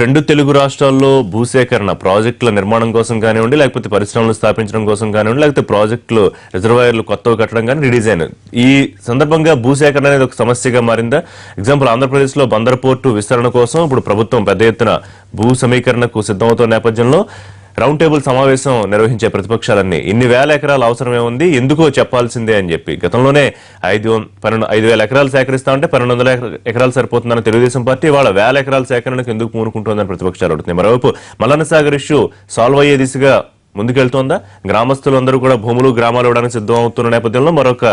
రెండు తెలుగు రాష్ట్రాల్లో భూసేకరణ ప్రాజెక్టుల నిర్మాణం కోసం కానివ్వండి, లేకపోతే పరిశ్రమలు స్థాపించడం కోసం కానివ్వండి, లేకపోతే ప్రాజెక్టులు రిజర్వాయర్లు కొత్తగా కట్టడం కానీ రీడిజైన్, ఈ సందర్భంగా భూసేకరణ అనేది ఒక సమస్యగా మారిందా? ఎగ్జాంపుల్, ఆంధ్రప్రదేశ్ లో బందర్ పోర్టు విస్తరణ కోసం ఇప్పుడు ప్రభుత్వం పెద్ద ఎత్తున భూ సమీకరణకు సిద్ధమవుతున్న నేపథ్యంలో రౌండ్ టేబుల్ సమావేశం నిర్వహించే ప్రతిపక్షాలన్నీ ఇన్ని వేల ఎకరాల అవసరమే ఉంది, ఎందుకో చెప్పాల్సిందే అని చెప్పి గతంలోనే 5,000 ఎకరాలు సేకరిస్తా ఉంటే 1,200 ఎకరాలు సరిపోతుందని తెలుగుదేశం పార్టీ వాళ్ళ 1,000 ఎకరాల సేకరణకు ఎందుకు పూనుకుంటోందని ప్రతిపక్షాలు అడుగుతున్నాయి. మరోవైపు మల్లన్న సాగర్ ఇష్యూ సాల్వ్ అయ్యే దిశగా ముందుకెళ్తోందా? గ్రామస్తులందరూ కూడా భూములు గ్రామాలు ఇవ్వడానికి సిద్ధం అవుతున్న నేపథ్యంలో మరొక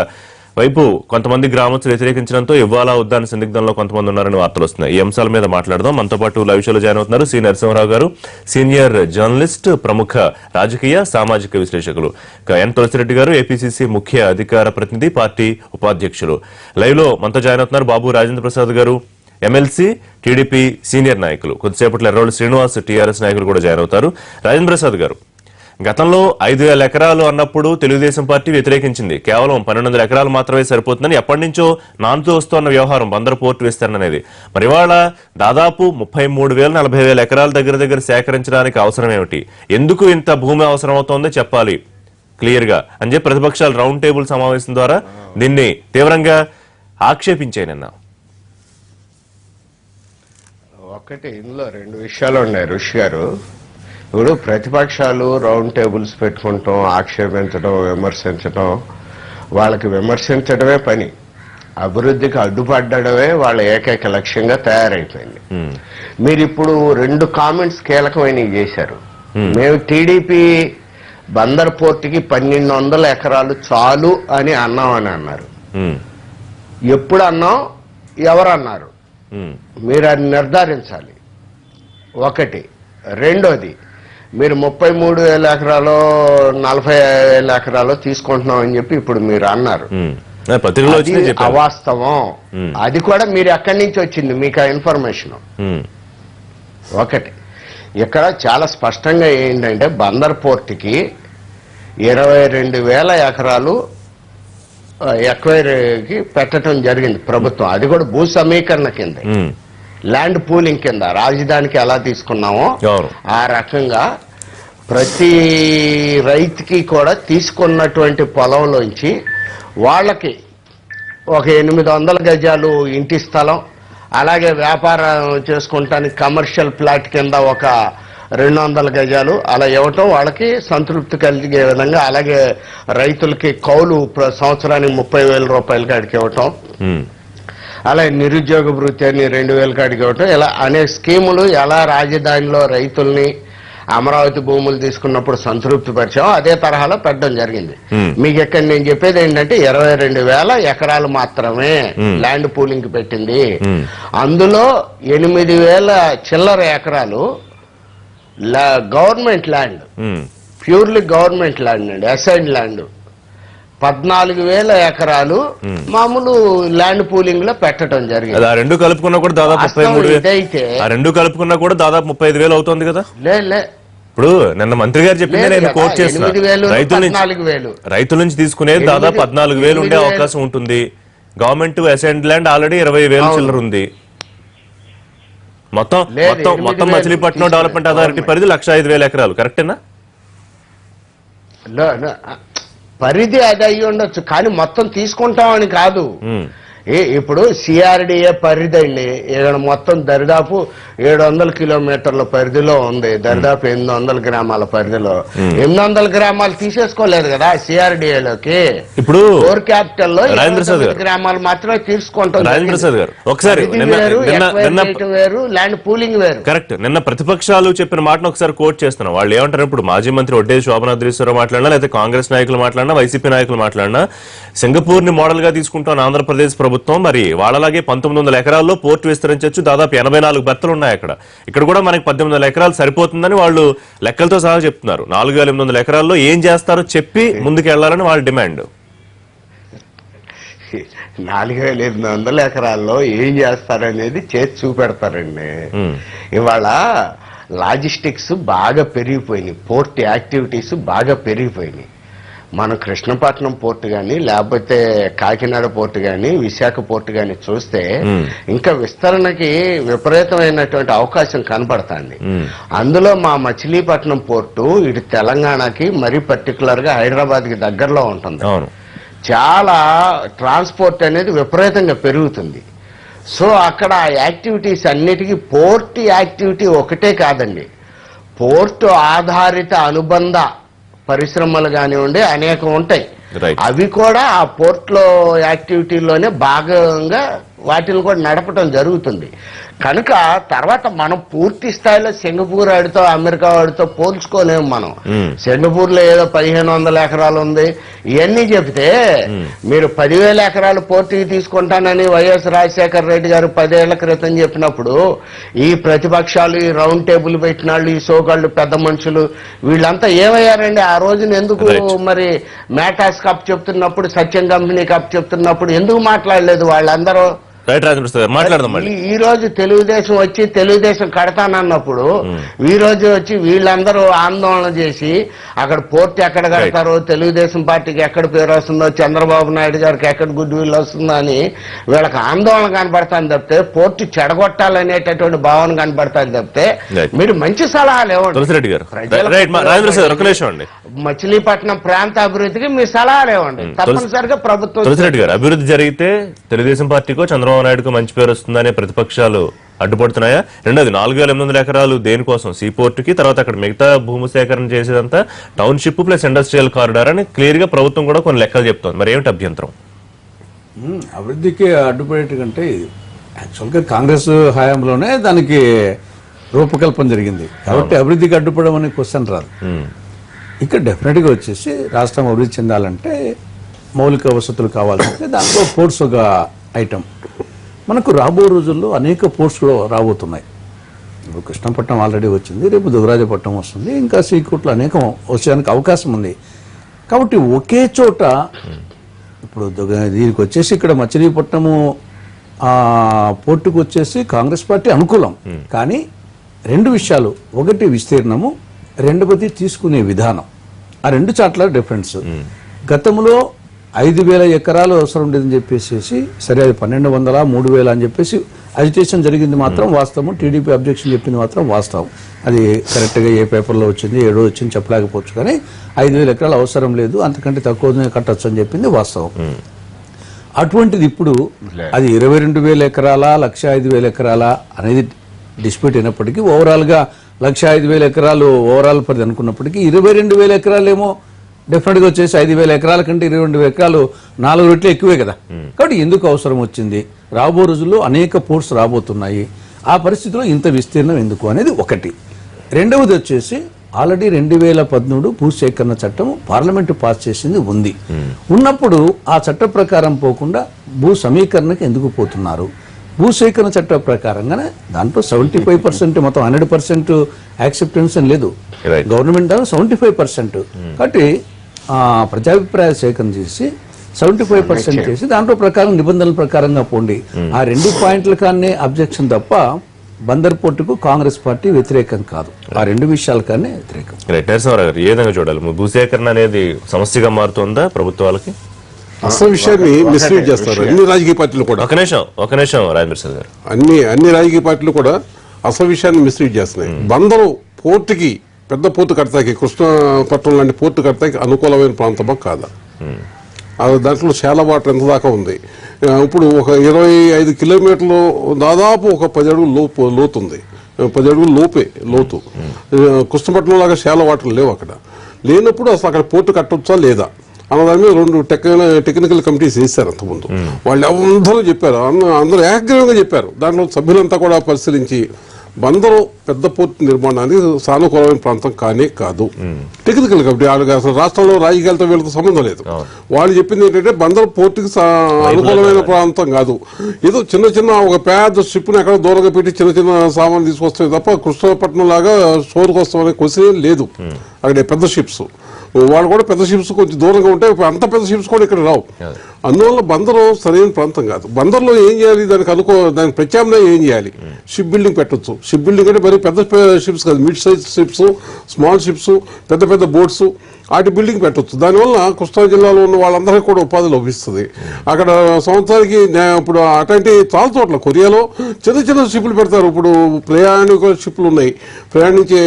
వైపు కొంతమంది గ్రామస్తులు వ్యతిరేకించడంతో ఇవ్వాలా వద్దా అని సందిగ్ధంలో కొంతమంది ఉన్నారని వార్తలు వస్తున్నాయి. ఈ అంశాల మీద మాట్లాడదాం. మనతో పాటు లైవ్ షోలో జాయిన్ అవుతున్నారు సి నరసింహరావు గారు, సీనియర్ జర్నలిస్ట్, ప్రముఖ రాజకీయ సామాజిక విశ్లేషకులు. ఎన్ తులసిరెడ్డి గారు, ఏపీసీసీ ముఖ్య అధికార ప్రతినిధి, పార్టీ ఉపాధ్యక్షులు. లైవ్ లో మనతో జాయిన్ అవుతున్నారు బాబు రాజేంద్ర ప్రసాద్ గారు, ఎమ్మెల్సీ, టీడీపీ సీనియర్ నాయకులు. కొద్దిసేపట్లో ఎర్రోళ్ళు శ్రీనివాస్, టీఆర్ఎస్ నాయకులు కూడా జాయిన్ అవుతారు. రాజేంద్ర ప్రసాద్ గారు, గతంలో 5,000 ఎకరాలు అన్నప్పుడు తెలుగుదేశం పార్టీ వ్యతిరేకించింది. కేవలం 1,200 ఎకరాలు మాత్రమే సరిపోతుందని ఎప్పటి నుంచో నాంతో వస్తున్న వ్యవహారం బందర్ పోర్టు విస్తరణ అనేది. మరి ఇవాళ దాదాపు 33,000, 40,000 ఎకరాల దగ్గర సేకరించడానికి అవసరం ఏమిటి? ఎందుకు ఇంత భూమి అవసరం అవుతోందో చెప్పాలి క్లియర్ గా అని చెప్పి ప్రతిపక్షాలు రౌండ్ టేబుల్ సమావేశం ద్వారా దీన్ని తీవ్రంగా ఆక్షేపించాయి నిన్న. ఒకటి, ఇందులో 2 విషయాలు ఉన్నాయి ఋషి గారు. ఇప్పుడు ప్రతిపక్షాలు రౌండ్ టేబుల్స్ పెట్టుకుంటాం, ఆక్షేపించడం, విమర్శించడం, వాళ్ళకి విమర్శించడమే పని, అభివృద్ధికి అడ్డుపడ్డమే వాళ్ళ ఏకైక లక్ష్యంగా తయారైపోయింది. మీరు ఇప్పుడు 2 కామెంట్స్ కీలకమైనవి చేశారు. మేము టీడీపీ బందర్ పోర్టుకి 1,200 ఎకరాలు చాలు అని అన్నామని అన్నారు. ఎప్పుడు అన్నాం, ఎవరు అన్నారు? మీరు అది నిర్ధారించాలి. ఒకటి. రెండోది, మీరు 33,000 ఎకరాలు 40,000 ఎకరాలు తీసుకుంటున్నాం అని చెప్పి ఇప్పుడు మీరు అన్నారు. అవాస్తవం. అది కూడా మీరు ఎక్కడి నుంచి వచ్చింది మీకు ఆ ఇన్ఫర్మేషన్? ఒకటి, ఇక్కడ చాలా స్పష్టంగా ఏంటంటే బందర్ పోర్టుకి 22,000 ఎకరాలు ఎక్వైరీకి పెట్టడం జరిగింది ప్రభుత్వం. అది కూడా భూ సమీకరణ కింద, ల్యాండ్ పూలింగ్ కింద. రాజధానికి ఎలా తీసుకున్నామో ఆ రకంగా ప్రతి రైతుకి కూడా తీసుకున్నటువంటి పొలంలోంచి వాళ్ళకి ఒక 800 గజాలు ఇంటి స్థలం, అలాగే వ్యాపారం చేసుకుంటానికి కమర్షియల్ ప్లాట్ కింద ఒక 200 గజాలు అలా ఇవ్వటం వాళ్ళకి సంతృప్తి కలిగే విధంగా. అలాగే రైతులకి కౌలు సంవత్సరానికి 30,000 రూపాయలకి అడిగి ఇవ్వటం, అలాగే నిరుద్యోగ భృతి అని 2,000 కాడికి ఇవ్వటం, ఇలా అనేక స్కీములు ఎలా రాజధానిలో రైతుల్ని అమరావతి భూములు తీసుకున్నప్పుడు సంతృప్తి పరిచాం అదే తరహాలో పెట్టడం జరిగింది. మీకు ఇక్కడ నేను చెప్పేది ఏంటంటే 22,000 ఎకరాలు మాత్రమే ల్యాండ్ పూలింగ్ పెట్టింది. అందులో 8,000 చిల్లర ఎకరాలు government land, purely government land అండి, అసైన్డ్ ల్యాండ్. 14,000 ఎకరాలు మామూలు ల్యాండ్ పూలింగ్ లో పెట్టడం జరిగింది. రెండు కలుపుకున్నా కూడా దాదాపు 35,000 అవుతుంది కదా. లే, ఇప్పుడు నిన్న మంత్రి గారు చెప్పింది నేను కోట్ చేస్తున్నా, రైతుల నుంచి తీసుకునేది దాదాపు 14,000 ఉండే అవకాశం ఉంటుంది. గవర్నమెంట్ అసైన్డ్ ల్యాండ్ ఆల్రెడీ 20,000 చిల్లర ఉంది. మొత్తం మచిలీపట్నం డెవలప్మెంట్ అథారిటీ పరిధి 105,000 ఎకరాలు. కరెక్టేనా? పరిధి అది అయ్యి ఉండొచ్చు, కానీ మొత్తం తీసుకుంటామని కాదు. ఇప్పుడు సిఆర్డిఏ పరిధి అండి, ఇక్కడ మొత్తం దరిదాపు 700 కిలోమీటర్ల పరిధిలో ఉంది, దరిదాపు 800 గ్రామాల పరిధిలో. 800 గ్రామాలు తీసేసుకోలేదు కదా సిఆర్డిఏలోకి. ఇప్పుడు కోర్ క్యాపిటల్ లో 800 గ్రామాలు మాత్రమే తీసుకుంటాం. వేరు, ల్యాండ్ పూలింగ్ వేరు. కరెక్ట్. నిన్న ప్రతిపక్షాలు చెప్పిన మాటను ఒకసారి కోట్ చేస్తున్నాం. వాళ్ళు ఏమంటారు, ఇప్పుడు మాజీ మంత్రి ఒడ్డే శోభనాద్రీశ్వరరావు మాట్లాడినా, లేకపోతే కాంగ్రెస్ నాయకులు మాట్లాడినా, వైసీపీ నాయకులు మాట్లాడినా, సింగపూర్ ని మోడల్ గా తీసుకుంటాం ఆంధ్రప్రదేశ్ ప్రభుత్వం. మరి వాళ్ళలాగే 1,900 ఎకరాల్లో పోర్టు విస్తరించవచ్చు, దాదాపు 84 బెర్తలు ఉన్నాయి అక్కడ. ఇక్కడ కూడా మనకి 18,000 ఎకరాలు సరిపోతుందని వాళ్ళు లెక్కలతో సహా చెప్తున్నారు. 4,800 ఎకరాల్లో ఏం చేస్తారో చెప్పి ముందుకు వెళ్లాలని వాళ్ళ డిమాండ్. 4,800 ఎకరాల్లో ఏం చేస్తారనేది చేసి చూపెడతారండి. ఇవాళ లాజిస్టిక్స్ బాగా పెరిగిపోయినాయి, పోర్ట్ యాక్టివిటీస్ బాగా పెరిగిపోయినాయి. మనం కృష్ణపట్నం పోర్టు గాని లేకపోతే కాకినాడ పోర్టు గాని విశాఖ పోర్టు గాని చూస్తే ఇంకా విస్తరణకి విపరీతమైనటువంటి అవకాశం కనబడుతుంది. అందులో మా మచిలీపట్నం పోర్టు ఇటు తెలంగాణకి మరీ పర్టికులర్ గా హైదరాబాద్ కి దగ్గరలో ఉంటుంది. చాలా ట్రాన్స్పోర్ట్ అనేది విపరీతంగా పెరుగుతుంది. సో అక్కడ ఆ యాక్టివిటీస్ అన్నిటికీ పోర్ట్ యాక్టివిటీ ఒకటే కాదండి, పోర్టు ఆధారిత అనుబంధ పరిశ్రమలు కానివ్వండి అనేకం ఉంటాయి. అవి కూడా ఆ పోర్ట్లో యాక్టివిటీలోనే భాగంగా వాటిని కూడా నడపడం జరుగుతుంది. కనుక తర్వాత మనం పూర్తి స్థాయిలో సింగపూర్ వాడితో అమెరికా వాడితో పోల్చుకోలేము. మనం సింగపూర్ లో ఏదో 1500 ఎకరాలు ఉంది ఇవన్నీ చెప్తే మీరు 10,000 ఎకరాలు పోర్టుకి తీసుకుంటానని వైఎస్ రాజశేఖర రెడ్డి గారు 10 ఏళ్ల క్రితం చెప్పినప్పుడు ఈ ప్రతిపక్షాలు ఈ రౌండ్ టేబుల్ పెట్టిన వాళ్ళు ఈ సోకాళ్ళు పెద్ద మనుషులు వీళ్ళంతా ఏమయ్యారండి? ఆ రోజున ఎందుకు మరి మేటాస్ కప్ చెప్తున్నప్పుడు సత్యం కంపెనీ కప్ చెప్తున్నప్పుడు ఎందుకు మాట్లాడలేదు వాళ్ళందరూ? ఈ రోజు తెలుగుదేశం వచ్చి తెలుగుదేశం కడతానన్నప్పుడు ఈ రోజు వచ్చి వీళ్ళందరూ ఆందోళన చేసి అక్కడ పోర్టు ఎక్కడ కడతారో, తెలుగుదేశం పార్టీకి ఎక్కడ పేరు వస్తుందో, చంద్రబాబు నాయుడు గారికి ఎక్కడ గుడ్ విల్ వస్తుందో అని వీళ్ళకి ఆందోళన కనబడతాను తప్పితే పోర్టు చెడగొట్టాలనేటటువంటి భావన కనబడతాను తప్పితే మీరు మంచి సలహాలు ఇవ్వండి. మచిలీపట్నం ప్రాంత అభివృద్ధికి మీ సలహాలు ఇవ్వండి. తప్పనిసరిగా ప్రభుత్వం అభివృద్ధి జరిగితే తెలుగుదేశం పార్టీకో చంద్రబాబు నాయుడుకు మంచి పేరు వస్తుందనే ప్రతిపక్షాలు అడ్డుపడుతున్నాయా? రెండోది 4,800 ఎకరాలు దేనికోసం? సీపోర్టుకి, తర్వాత అక్కడ మిగతా భూమి సేకరణ చేసేదంతా టౌన్షిప్ ప్లస్ ఇండస్ట్రియల్ కారిడార్ అని క్లియర్ గా ప్రభుత్వం కూడా కొన్ని లెక్కలు చెప్తోంది. మరి ఏమిటి అభ్యంతరం? అభివృద్ధికి అడ్డుపడేట కంటే యాక్చువల్గా కాంగ్రెస్ హయాంలోనే దానికి రూపకల్పన జరిగింది కాబట్టి అభివృద్ధికి అడ్డుపడడం అనే క్వశ్చన్ రాదు. ఇక్కడ డెఫినెట్గా వచ్చేసి రాష్ట్రం అభివృద్ధి చెందాలంటే మౌలిక వసతులు కావాలంటే దాంట్లో పోర్ట్స్ ఒక ఐటమ్. మనకు రాబో రోజుల్లో అనేక పోర్ట్స్ కూడా రాబోతున్నాయి. ఇప్పుడు కృష్ణపట్నం ఆల్రెడీ వచ్చింది, రేపు దుగరాజపట్నం వస్తుంది, ఇంకా శ్రీకోట్లో అనేకం వచ్చేదానికి అవకాశం ఉంది. కాబట్టి ఒకే చోట ఇప్పుడు దీనికి వచ్చేసి ఇక్కడ మచిలీపట్నము పోర్టుకు వచ్చేసి కాంగ్రెస్ పార్టీ అనుకూలం. కానీ రెండు విషయాలు, ఒకటి విస్తీర్ణము, రెండవది తీసుకునే విధానం. ఆ రెండు చాట్ల డిఫరెన్స్. గతంలో 5,000 ఎకరాలు అవసరం ఉండేదని చెప్పేసి సరే అది 1,200, 3,000 అని చెప్పేసి అజిటేషన్ జరిగింది మాత్రం వాస్తవం. టీడీపీ అబ్జెక్షన్ చెప్పింది మాత్రం వాస్తవం. అది కరెక్ట్గా ఏ పేపర్లో వచ్చింది, ఏడో వచ్చింది చెప్పలేకపోవచ్చు. కానీ 5,000 ఎకరాలు అవసరం లేదు, అంతకంటే తక్కువ కట్టచ్చు అని చెప్పింది వాస్తవం. అటువంటిది ఇప్పుడు అది 22,000 ఎకరాలా 105,000 ఎకరాలా అనేది డిస్ప్యూట్ అయినప్పటికీ ఓవరాల్గా 105,000 ఎకరాలు ఓవరాల్ పరిధి అనుకున్నప్పటికీ 22,000 ఎకరాలు ఏమో డెఫినెట్గా వచ్చేసి 5,000 ఎకరాల కంటే 22,000 ఎకరాలు 4 రెట్లు ఎక్కువే కదా. కాబట్టి ఎందుకు అవసరం వచ్చింది? రాబో రోజుల్లో అనేక పోర్ట్స్ రాబోతున్నాయి, ఆ పరిస్థితిలో ఇంత విస్తీర్ణం ఎందుకు అనేది ఒకటి. రెండవది వచ్చేసి ఆల్రెడీ 2013 భూసేకరణ చట్టం పార్లమెంటు పాస్ చేసింది ఉంది. ఉన్నప్పుడు ఆ చట్ట ప్రకారం పోకుండా భూ సమీకరణకి ఎందుకు పోతున్నారు? భూసేకరణ చట్ట ప్రకారంగానే దాంట్లో 75% మొత్తం 100% యాక్సెప్టెన్స్ అని లేదు. గవర్నమెంట్ 75%. కాబట్టి ప్రజాభిప్రాయ సేకరణ చేసి 75% చేసి దాంట్లో ప్రకారం నిబంధనల ప్రకారంగా పోండి. ఆ 2 పాయింట్ల కానీ అబ్జెక్షన్ తప్ప బందర్ పోర్టుకు కాంగ్రెస్ పార్టీ వ్యతిరేకం కాదు. ఆ 2 విషయాల కానీ వ్యతిరేకం. ఏ విధంగా చూడాలి? భూసేకరణ అనేది సమస్యగా మారుతుందా ప్రభుత్వాలకి? అసలు విషయాన్ని మిస్లీడ్ చేస్తారు అన్ని రాజకీయ పార్టీలు కూడా. ఒక నిమిషం రాజేంద్ర గారు, అన్ని రాజకీయ పార్టీలు కూడా అసలు విషయాన్ని మిస్లీడ్ చేస్తున్నాయి. బందరు పోర్టుకి పెద్ద పోర్టు కడతాకి, కృష్ణపట్నం లాంటి పోర్టు కడతాకి అనుకూలమైన ప్రాంతమా కాదా? దాంట్లో చాలా వాటర్ ఎంత దాకా ఉంది. ఇప్పుడు ఒక 25 కిలోమీటర్లు దాదాపు ఒక 10 అడుగులు లోతు ఉంది, 10 అడుగులు లోపే లోతు. కృష్ణపట్నం లాగా చాలా వాటర్ లేవు. అక్కడ లేనప్పుడు అసలు అక్కడ పోర్టు కట్టొచ్చా లేదా అన్నదాని మీద 2 టెక్నికల్ కమిటీస్ వేశారు అంతకుముందు. వాళ్ళు అందరూ చెప్పారు, అందరూ ఏకగ్రీవంగా చెప్పారు. దాంట్లో సభ్యులంతా కూడా పరిశీలించి బందరు పెద్ద పోర్టు నిర్మాణానికి సానుకూలమైన ప్రాంతం కానే కాదు. టెక్నికల్ కమిటీ వాళ్ళకి అసలు రాష్ట్రంలో రాజకీయాలతో వీళ్ళతో సంబంధం లేదు. వాళ్ళు చెప్పింది ఏంటంటే బందరు పోర్టుకి అనుకూలమైన ప్రాంతం కాదు, ఏదో చిన్న ఒక పెద్ద షిప్ని ఎక్కడ దూరంగా పెట్టి చిన్న సామాన్లు తీసుకొస్తాయి తప్ప కృష్ణపట్నం లాగా షోరుకు వస్తామనే క్వశ్చన్ లేదు. అక్కడ పెద్ద షిప్స్ వాళ్ళు కూడా పెద్ద షిప్స్ కొంచెం దూరంగా ఉంటాయి, అంత పెద్ద షిప్స్ కూడా ఇక్కడ రావు. అందువల్ల బందరు సరైన ప్రాంతం కాదు. బందర్లో ఏం చేయాలి? దానికి ప్రత్యామ్నాయం ఏం చేయాలి? షిప్ బిల్డింగ్ పెట్టచ్చు. షిప్ బిల్డింగ్ అంటే మరి పెద్ద షిప్స్ కాదు, mid size ships, small ships, పెద్ద బోట్స్ వాటి బిల్డింగ్ పెట్టొచ్చు. దానివల్ల కృష్ణా జిల్లాలో ఉన్న వాళ్ళందరికీ కూడా ఉపాధి లభిస్తుంది. అక్కడ సంవత్సరానికి ఇప్పుడు అటువంటి చాలా చోట్ల కొరియాలో చిన్న చిన్న షిప్లు పెడతారు. ఇప్పుడు ప్రయాణిక షిప్లు ఉన్నాయి, ప్రయాణించే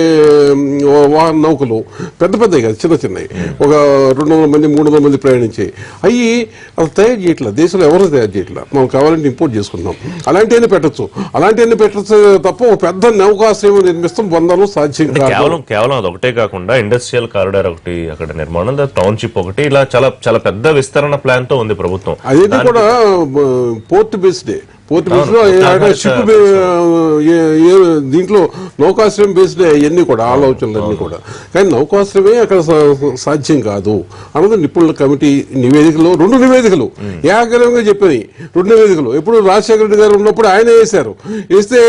నౌకలు పెద్ద పెద్దవి కాదు, చిన్న చిన్నవి, ఒక 200 మంది 300 మంది ప్రయాణించే అవి అసలు తయారు చేయట్లేదు. దేశంలో ఎవరు తయారు చేయట్లేదు. మనం కావాలంటే ఇంపోర్ట్ చేసుకుంటాం. అలాంటివన్నీ పెట్టచ్చు, అలాంటివన్నీ పెట్టచ్చు తప్ప ఒక పెద్ద నౌకాశ్రయం నిర్మిస్తాం బంధాలు సాధ్యం కాదు. కేవలం అదొకటే కాకుండా ఇండస్ట్రియల్ కారిడార్ ఒకటి అక్కడ నిర్మాణం, టౌన్షిప్ ఒకటి, ఇలా చాలా చాలా పెద్ద విస్తరణ ప్లాన్ తో ఉంది ప్రభుత్వం. అదేంటి కూడా పోర్ట్ బేస్డే, పోర్ట్ బేస్డ్ షిప్ దీంట్లో నౌకాశ్రయం బేస్డ్ అవన్నీ కూడా ఆలోచనలన్నీ కూడా. కానీ నౌకాశ్రమే అక్కడ సాధ్యం కాదు అన్నది నిపుణుల కమిటీ నివేదికలో 2 నివేదికలు ఏకగ్రీవంగా చెప్పినాయి. 2 నివేదికలు ఎప్పుడు రాజశేఖర రెడ్డి గారు ఉన్నప్పుడు ఆయన వేస్తే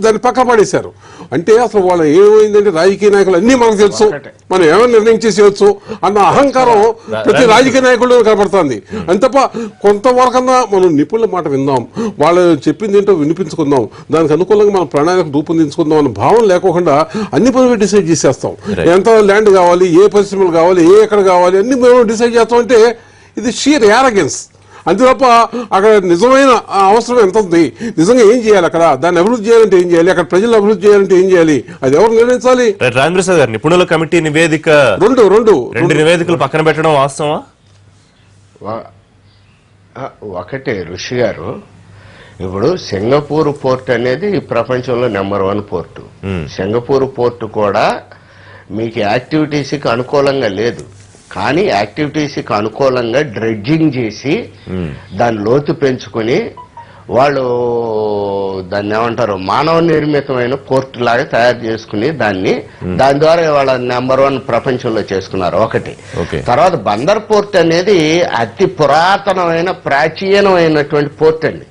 దాన్ని పక్క పడేశారు. అంటే అసలు వాళ్ళు ఏమైందంటే రాజకీయ నాయకులు అన్ని మనకు తెలుసు, మనం ఏమైనా నిర్ణయం చేసేయచ్చు అన్న అహంకారం ప్రతి రాజకీయ నాయకుల్లో కనబడుతుంది. అంత తప్ప కొంతవరకన్నా మనం నిపుణుల మాట విందాం, వాళ్ళు చెప్పింది ఏంటో వినిపించుకుందాం, దానికి అనుకూలంగా మన ప్రణాళిక రూపొందించుకుందాం అన్న భావం లేకుండా అన్ని పనులు డిసైడ్ చేసేస్తాం. ఎంత ల్యాండ్ కావాలి, ఏ పరిశ్రమలు కావాలి, ఎక్కడ కావాలి అన్ని మేము డిసైడ్ చేస్తాం. అంటే ఇది షీర్ యారగెన్స్. అంతే తప్ప అక్కడ నిజమైన అవసరం ఎంత ఉంది, నిజంగా ఏం చేయాలి, అక్కడ దాన్ని అభివృద్ధి చేయాలంటే ఏం చేయాలి, అక్కడ ప్రజలు అభివృద్ధి చేయాలంటే ఏం చేయాలి, అది ఎవరు నిర్ణయించాలి? రాజేంద్ర ప్రసాద్ గారు, నిపుణుల కమిటీ నివేదిక రెండు నివేదికలు పక్కన పెట్టడం వాస్తవా? ఒకటే ఋషి గారు, ఇప్పుడు సింగపూర్ పోర్ట్ అనేది ప్రపంచంలో నెంబర్ 1 పోర్టు. సింగపూర్ పోర్టు కూడా మీకు యాక్టివిటీస్కి అనుకూలంగా లేదు, కానీ యాక్టివిటీస్కి అనుకూలంగా డ్రెడ్జింగ్ చేసి దాని లోతు పెంచుకొని వాళ్ళు దాన్ని ఏమంటారు మానవ నిర్మితమైన పోర్టు లాగా తయారు చేసుకుని దాని ద్వారా వాళ్ళ నెంబర్ 1 ప్రపంచంలో చేసుకున్నారు. ఒకటి. తర్వాత బందర్ పోర్ట్ అనేది అతి పురాతనమైన ప్రాచీనమైనటువంటి పోర్ట్ అండి.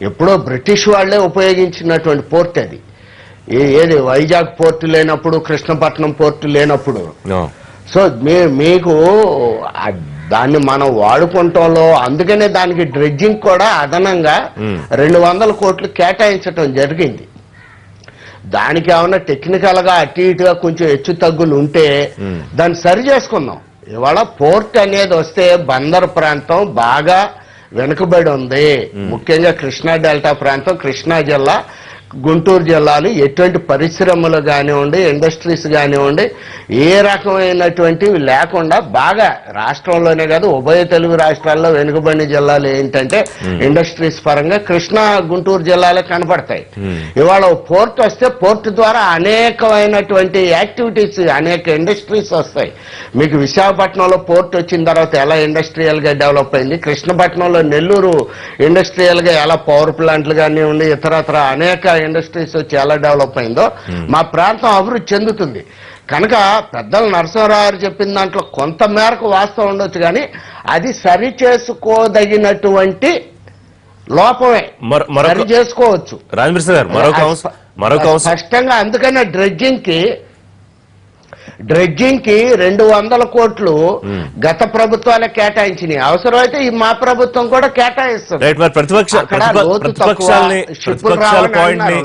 ఎప్పుడో బ్రిటిష్ వాళ్లే ఉపయోగించినటువంటి పోర్ట్ అది. ఏది వైజాగ్ పోర్టు లేనప్పుడు, కృష్ణపట్నం పోర్టు లేనప్పుడు. సో మీకు దాన్ని మనం వాడుకుంటాంలో, అందుకనే దానికి డ్రెడ్జింగ్ కూడా అదనంగా 200 కోట్లు కేటాయించడం జరిగింది. దానికి ఏమన్నా టెక్నికల్ గా అటు ఇటుగా కొంచెం హెచ్చు తగ్గులు ఉంటే దాన్ని సరి చేసుకుందాం. ఇవాళ పోర్ట్ అనేది వస్తే బందర్ ప్రాంతం బాగా వెనుకబడి ఉంది. ముఖ్యంగా కృష్ణా డెల్టా ప్రాంతం, కృష్ణా జిల్లా, గుంటూరు జిల్లాలు ఎటువంటి పరిశ్రమలు కానివ్వండి, ఇండస్ట్రీస్ కానివ్వండి, ఏ రకమైనటువంటివి లేకుండా బాగా రాష్ట్రంలోనే కాదు ఉభయ తెలుగు రాష్ట్రాల్లో వెనుకబడిన జిల్లాలు ఏంటంటే ఇండస్ట్రీస్ పరంగా కృష్ణా గుంటూరు జిల్లాలే కనపడతాయి. ఇవాళ పోర్ట్ వస్తే పోర్ట్ ద్వారా అనేకమైనటువంటి యాక్టివిటీస్, అనేక ఇండస్ట్రీస్ వస్తాయి. మీకు విశాఖపట్నంలో పోర్ట్ వచ్చిన తర్వాత ఎలా ఇండస్ట్రియల్ గా డెవలప్ అయింది, కృష్ణపట్నంలో నెల్లూరు ఇండస్ట్రియల్ గా ఎలా పవర్ ప్లాంట్లు కానివ్వండి, ఇతరత్ర అనేక ఇండస్ట్రీస్ వచ్చి ఎలా డెవలప్ అయిందో మా ప్రాంతం అభివృద్ధి చెందుతుంది. కనుక పెద్దలు నరసింహరావు చెప్పిన దాంట్లో కొంత మేరకు వాస్తవం ఉండొచ్చు, కానీ అది సరి చేసుకోదగినటువంటి లోపమే. సరి చేసుకోవచ్చు స్పష్టంగా. అందుకనే డ్రెడ్జింగ్ కి 200 కోట్లు గత ప్రభుత్వాలే కేటాయించినాయి. అవసరమైతే ఈ మా ప్రభుత్వం కూడా కేటాయిస్తుంది.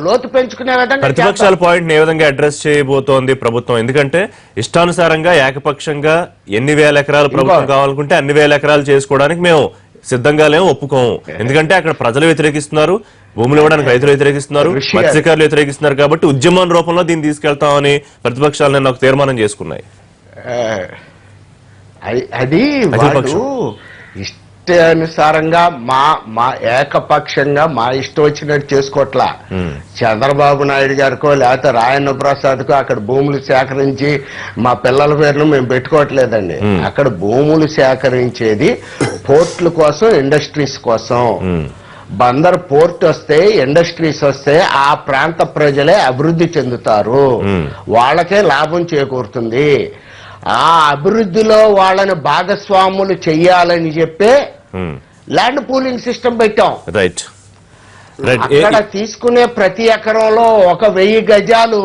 లోతు పెంచుకునే విధంగా ప్రతిపక్షాల పాయింట్ ఏ విధంగా అడ్రస్ చేయబోతోంది ప్రభుత్వం? ఎందుకంటే ఇష్టానుసారంగా ఏకపక్షంగా ఎన్ని వేల ఎకరాలు ప్రభుత్వం కావాలనుకుంటే అన్ని వేల ఎకరాలు చేసుకోవడానికి మేము సిద్ధంగా లేము, ఒప్పుకోము. ఎందుకంటే అక్కడ ప్రజలు వ్యతిరేకిస్తున్నారు, భూములు ఇవ్వడానికి రైతులు వ్యతిరేకిస్తున్నారు, మత్స్యకారులు వ్యతిరేకిస్తున్నారు. కాబట్టి ఉద్యమం రూపంలో దీన్ని తీసుకెళ్తామని ప్రతిపక్షాలు నిన్న ఒక తీర్మానం చేసుకున్నాయి. అది ఇష్టానుసారంగా మా ఏకపక్షంగా మా ఇష్టం వచ్చినట్టు చేసుకోవట్లా. చంద్రబాబు నాయుడు గారికో లేకపోతే రాయన్న ప్రసాద్కో అక్కడ భూములు సేకరించి మా పిల్లల పేర్లు మేము పెట్టుకోవట్లేదండి. అక్కడ భూములు సేకరించేది పోర్ట్ల కోసం, ఇండస్ట్రీస్ కోసం. బందర్ పోర్ట్ వస్తే, ఇండస్ట్రీస్ వస్తే ఆ ప్రాంత ప్రజలే అభివృద్ధి చెందుతారు, వాళ్ళకే లాభం చేకూరుతుంది. ఆ అభివృద్ధిలో వాళ్ళని భాగస్వాములు చెయ్యాలని చెప్పే ల్యాండ్ పూలింగ్ సిస్టమ్ పెట్టాం. రైట్. Right. అక్కడ తీసుకునే ప్రతి ఎకరంలో 1000 గజాలు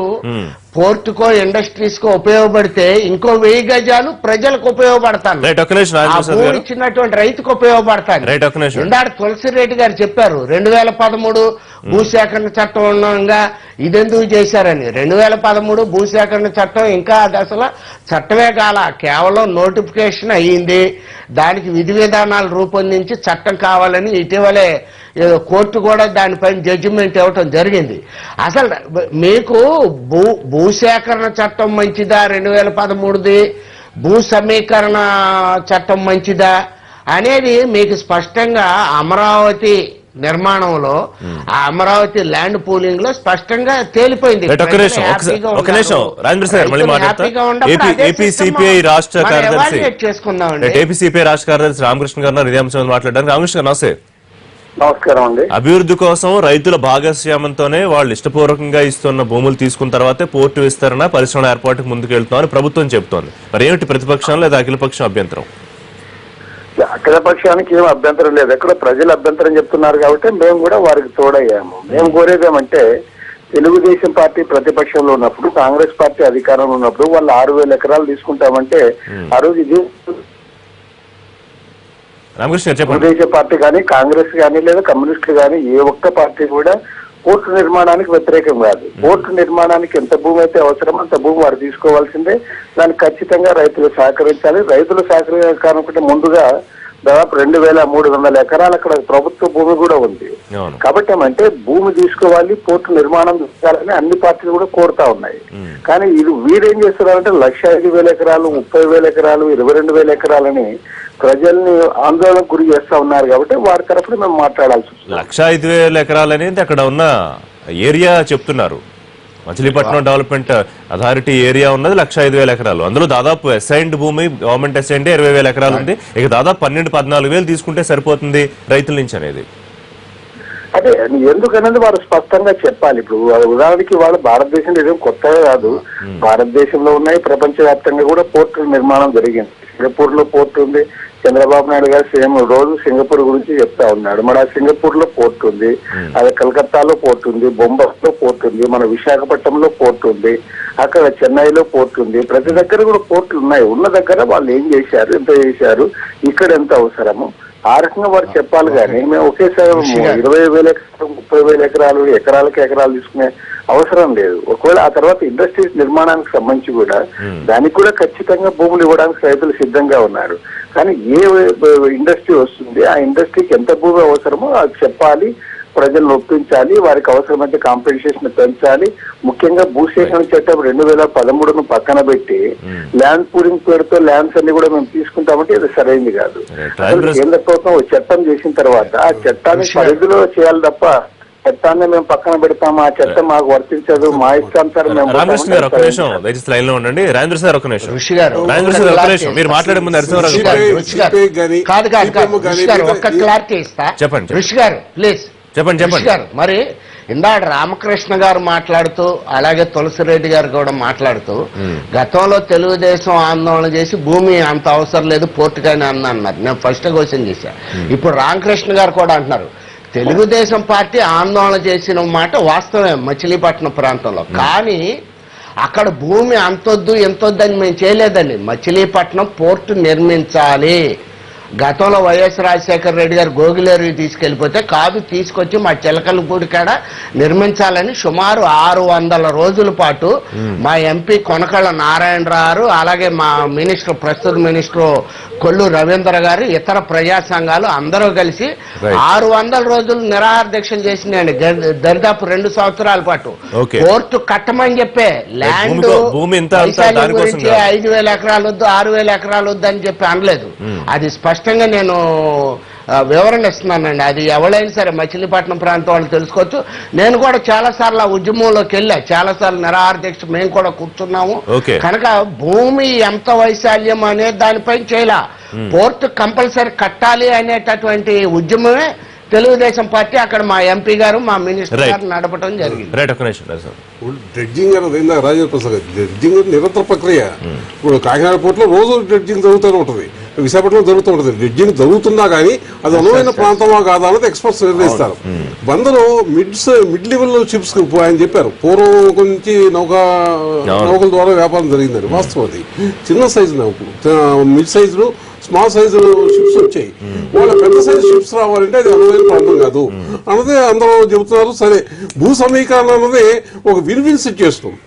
పోర్టుకో ఇండస్ట్రీస్ కో ఉపయోగపడితే ఇంకో 1000 గజాలు ప్రజలకు ఉపయోగపడతాను. రైట్, ఒక్క నిమిషం ఆ రాజేంద్ర ప్రసాద్ భూమి గారు. ఇచ్చినటువంటి రైతుకు ఉపయోగపడతాను. రైట్, ఒక్క నిమిషం. ఇందాక తులసిరెడ్డి గారు చెప్పారు 2013 భూసేకరణ చట్టం ఉండగా ఇదెందుకు చేశారని. 2013 భూసేకరణ చట్టం ఇంకా అది అసలు చట్టమే కాల, కేవలం నోటిఫికేషన్ అయ్యింది. దానికి విధి విధానాలు రూపొందించి చట్టం కావాలని ఇటీవలే కోర్టు కూడా దానిపైన జడ్జిమెంట్ ఇవ్వటం జరిగింది. అసలు మీకు భూసేకరణ చట్టం మంచిదా, 2013ది భూ సమీకరణ చట్టం మంచిదా అనేది మీకు స్పష్టంగా అమరావతి నిర్మాణంలో, ఆ అమరావతి ల్యాండ్ పూలింగ్ లో స్పష్టంగా తేలిపోయింది. ఒక నిమిషం రాజేంద్ర ప్రసాద్ గారు మళ్ళీ మాట్లాడతారు. ఏపీ సిపిఐ రాష్ట్ర కార్యదర్శి ఏపీ సిపిఐ రాష్ట్ర కార్యదర్శి రామకృష్ణ గారు ఇదే అంశం మాట్లాడడానికి. రామకృష్ణ గారు నమస్తే. నమస్కారం అండి. అభివృద్ధి కోసం రైతుల భాగస్వామ్యంతోనే వాళ్ళు ఇష్టపూర్వకంగా ఇస్తున్న భూములు తీసుకున్న తర్వాతే పోర్టు విస్తరణ, పరిశ్రమల ఏర్పాటుకు ముందుకు వెళ్తామని ప్రభుత్వం చెబుతోంది. మరి ఏమిటి ప్రతిపక్షం లేదా అఖిలపక్షం అభ్యంతరం? అఖిల పక్షానికి ఏం అభ్యంతరం లేదు. ఎక్కడ ప్రజలు అభ్యంతరం చెప్తున్నారు కాబట్టి మేము కూడా వారికి తోడయ్యాము. మేము కోరేదేమంటే తెలుగుదేశం పార్టీ ప్రతిపక్షంలో ఉన్నప్పుడు, కాంగ్రెస్ పార్టీ అధికారంలో ఉన్నప్పుడు వాళ్ళు 6000 ఎకరాలు తీసుకుంటామంటే ఆ రోజు ఇది తెలుగుదేశం పార్టీ కానీ, కాంగ్రెస్ కానీ, లేదా కమ్యూనిస్టులు కానీ ఏ ఒక్క పార్టీ కూడా పోర్టు నిర్మాణానికి వ్యతిరేకం కాదు. పోర్టు నిర్మాణానికి ఎంత భూమి అయితే అవసరమో అంత భూమి వారు తీసుకోవాల్సిందే. దానికి ఖచ్చితంగా రైతులు సహకరించాలి. రైతులు సహకరించాలనుకుంటే ముందుగా దాదాపు 2300 ఎకరాలు అక్కడ ప్రభుత్వ భూమి కూడా ఉంది. కాబట్టి ఏమంటే భూమి తీసుకోవాలి, పోర్టు నిర్మాణం తీసుకోవాలని అన్ని పార్టీలు కూడా కోరుతా ఉన్నాయి. కానీ ఇది వీరేం చేస్తున్నారంటే 1,05,000 ఎకరాలు, 30,000 ఎకరాలు, 22,000 ఎకరాలని ప్రజల్ని ఆందోళనకు గురి చేస్తా ఉన్నారు. కాబట్టి వారి తరఫున మేము మాట్లాడాల్సి వస్తుంది. 105,000 ఎకరాలు అనేది అక్కడ ఉన్న ఏరియా చెప్తున్నారు. మచిలీపట్నం డెవలప్మెంట్ అథారిటీ ఏరియా ఉన్నది 105,000 ఎకరాలు. అందులో దాదాపు అసైన్డ్ భూమి, గవర్నమెంట్ అసైన్డ్ 20,000 ఎకరాలు ఉంది. ఇక దాదాపు 12-14,000 తీసుకుంటే సరిపోతుంది రైతుల నుంచి అనేది. అదే ఎందుకనేది వారు స్పష్టంగా చెప్పాలి. ఇప్పుడు ఉదాహరణకి వాళ్ళు భారతదేశంలో ఏదో కొత్తగా కాదు, భారతదేశంలో ఉన్నాయి, ప్రపంచవ్యాప్తంగా కూడా పోర్టుల నిర్మాణం జరిగింది. సింగపూర్ లో పోర్టు ఉంది. చంద్రబాబు నాయుడు గారు సేమ్ రోజు సింగపూర్ గురించి చెప్తా ఉన్నాడు. మన సింగపూర్ లో పోర్టు ఉంది, అదే కలకత్తాలో పోర్టు ఉంది, బొంబాయిలో పోర్టు ఉంది, మన విశాఖపట్నంలో పోర్టు ఉంది, అక్కడ చెన్నైలో పోర్టు ఉంది. ప్రతి దగ్గర కూడా పోర్టులు ఉన్నాయి. ఉన్న దగ్గర వాళ్ళు ఏం చేశారు, ఎంత చేశారు, ఇక్కడ ఎంత అవసరము, ఆ రకంగా వారు చెప్పాలి. కానీ మేము ఒకేసారి 20,000 ఎకరాలు, 30,000 ఎకరాలు, ఎకరాలకి ఎకరాలు తీసుకునే అవసరం లేదు. ఒకవేళ ఆ తర్వాత ఇండస్ట్రీస్ నిర్మాణానికి సంబంధించి కూడా దానికి కూడా ఖచ్చితంగా భూములు ఇవ్వడానికి రైతులు సిద్ధంగా ఉన్నారు. కానీ ఏ ఇండస్ట్రీ వస్తుంది, ఆ ఇండస్ట్రీకి ఎంత భూమి అవసరమో అది చెప్పాలి, ప్రజలను ఒప్పించాలి, వారికి అవసరమైతే కాంపెన్సేషన్ పెంచాలి. ముఖ్యంగా భూసేకరణ చట్టం 2013ను పక్కన పెట్టి ల్యాండ్ పూలింగ్ పేరుతో ల్యాండ్స్ అన్ని కూడా మేము తీసుకుంటామంటే ఇది సరైనది కాదు. కేంద్ర ప్రభుత్వం చట్టం చేసిన తర్వాత ఆ చట్టాన్ని పరిధిలో చేయాలి తప్ప చట్టాన్ని మేము పక్కన పెడతాము, ఆ చట్టం మాకు వర్తించదు, మా ఇష్టానుసారం మేము. రామకృష్ణ గారు ఒక నిమిషం దయచేసి లైన్ లో ఉండండి. రాజేంద్ర సార్ ఒక నిమిషం. ఋషి గారు మీరు మాట్లాడే ముందు ఒక్క క్లారిటీ ఇస్తా. చెప్పండి ఋషి గారు ప్లీజ్ చెప్పండి గారు. మరి ఇందాక రామకృష్ణ గారు మాట్లాడుతూ, అలాగే తులసిరెడ్డి గారు కూడా మాట్లాడుతూ, గతంలో తెలుగుదేశం ఆందోళన చేసి భూమి అంత అవసరం లేదు పోర్టుకైనా అన్నారు. నేను ఫస్ట్ క్వశ్చన్ చేశాను. ఇప్పుడు రామకృష్ణ గారు కూడా అంటున్నారు తెలుగుదేశం పార్టీ ఆందోళన చేసిన మాట వాస్తవమే మచిలీపట్నం ప్రాంతంలో. కానీ అక్కడ భూమి అంతొద్దు ఎంతొద్దు అని మేము చేయలేదండి. మచిలీపట్నం పోర్టు నిర్మించాలి. గతంలో వైఎస్ రాజశేఖర రెడ్డి గారు గోగిలేరు తీసుకెళ్లిపోతే కాదు తీసుకొచ్చి మా చిలకలపూడి కాడ నిర్మించాలని సుమారు 600 రోజుల పాటు మా ఎంపీ కొనకళ్ళ నారాయణరావు, అలాగే మా మినిస్టర్, ప్రస్తుత మినిస్టర్ కొల్లు రవీంద్ర గారు, ఇతర ప్రజా సంఘాలు అందరూ కలిసి 600 రోజులు నిరాహార దీక్షలు చేసినాయండి. దరిదాపు 2 సంవత్సరాల పాటు కోర్టు కట్టమని చెప్పే ల్యాండ్ గురించి 5,000 ఎకరాలు వద్దు, 6,000 ఎకరాలు వద్దు అని చెప్పి అనలేదు. అది స్పష్టంగా నేను వివరణ ఇస్తున్నానండి. అది ఎవరైనా సరే మచిలీపట్నం ప్రాంతం వాళ్ళు తెలుసుకోవచ్చు. నేను కూడా చాలా సార్లు ఆ ఉద్యమంలోకి వెళ్ళా, చాలా సార్లు నిరాహార దీక్ష మేము కూడా కూర్చున్నాము. కనుక భూమి ఎంత వైశాల్యం అనే దానిపై చేయాల, పోర్టు కంపల్సరీ కట్టాలి అనేటటువంటి ఉద్యమమే తెలుగుదేశం పార్టీ అక్కడ మా ఎంపీ గారు మా మినిస్టర్ Right. గారు నడపడం జరిగింది. రైట్, ఒక్క నిమిషం నరసింహ. డ్రెడ్జింగ్ అనేది ఇందాక రాజేంద్ర ప్రసాద్ గారు, డ్రెడ్జింగ్ నిరంతర ప్రక్రియ. ఇప్పుడు కాకినాడ పోర్టులో రోజు డ్రెడ్జింగ్ జరుగుతూనే ఉంటుంది, విశాఖపట్నంలో జరుగుతూ ఉంటుంది. డ్రెడ్జింగ్ జరుగుతున్నా కానీ అది అనువైన ప్రాంతమా కాదా అనేది ఎక్స్పర్ట్స్ నిర్ణయిస్తారు. బందరు మిడ్ లెవెల్ షిప్స్ ఆయన చెప్పారు, పూర్వం నుంచి నౌకల ద్వారా వ్యాపారం జరిగిందని. వాస్తవం అది. చిన్న సైజు నౌకలు, మిడ్ సైజులు, స్మాల్ సైజు షిప్స్ వచ్చాయి. వాళ్ళ పెద్ద సైజు షిప్స్ రావాలంటే అది అనువైన ప్రాంతం కాదు అన్నదే అందరూ చెబుతున్నారు. సరే, భూ సమీకరణ అన్నది ఒక విన్ సిచ్యుయేషన్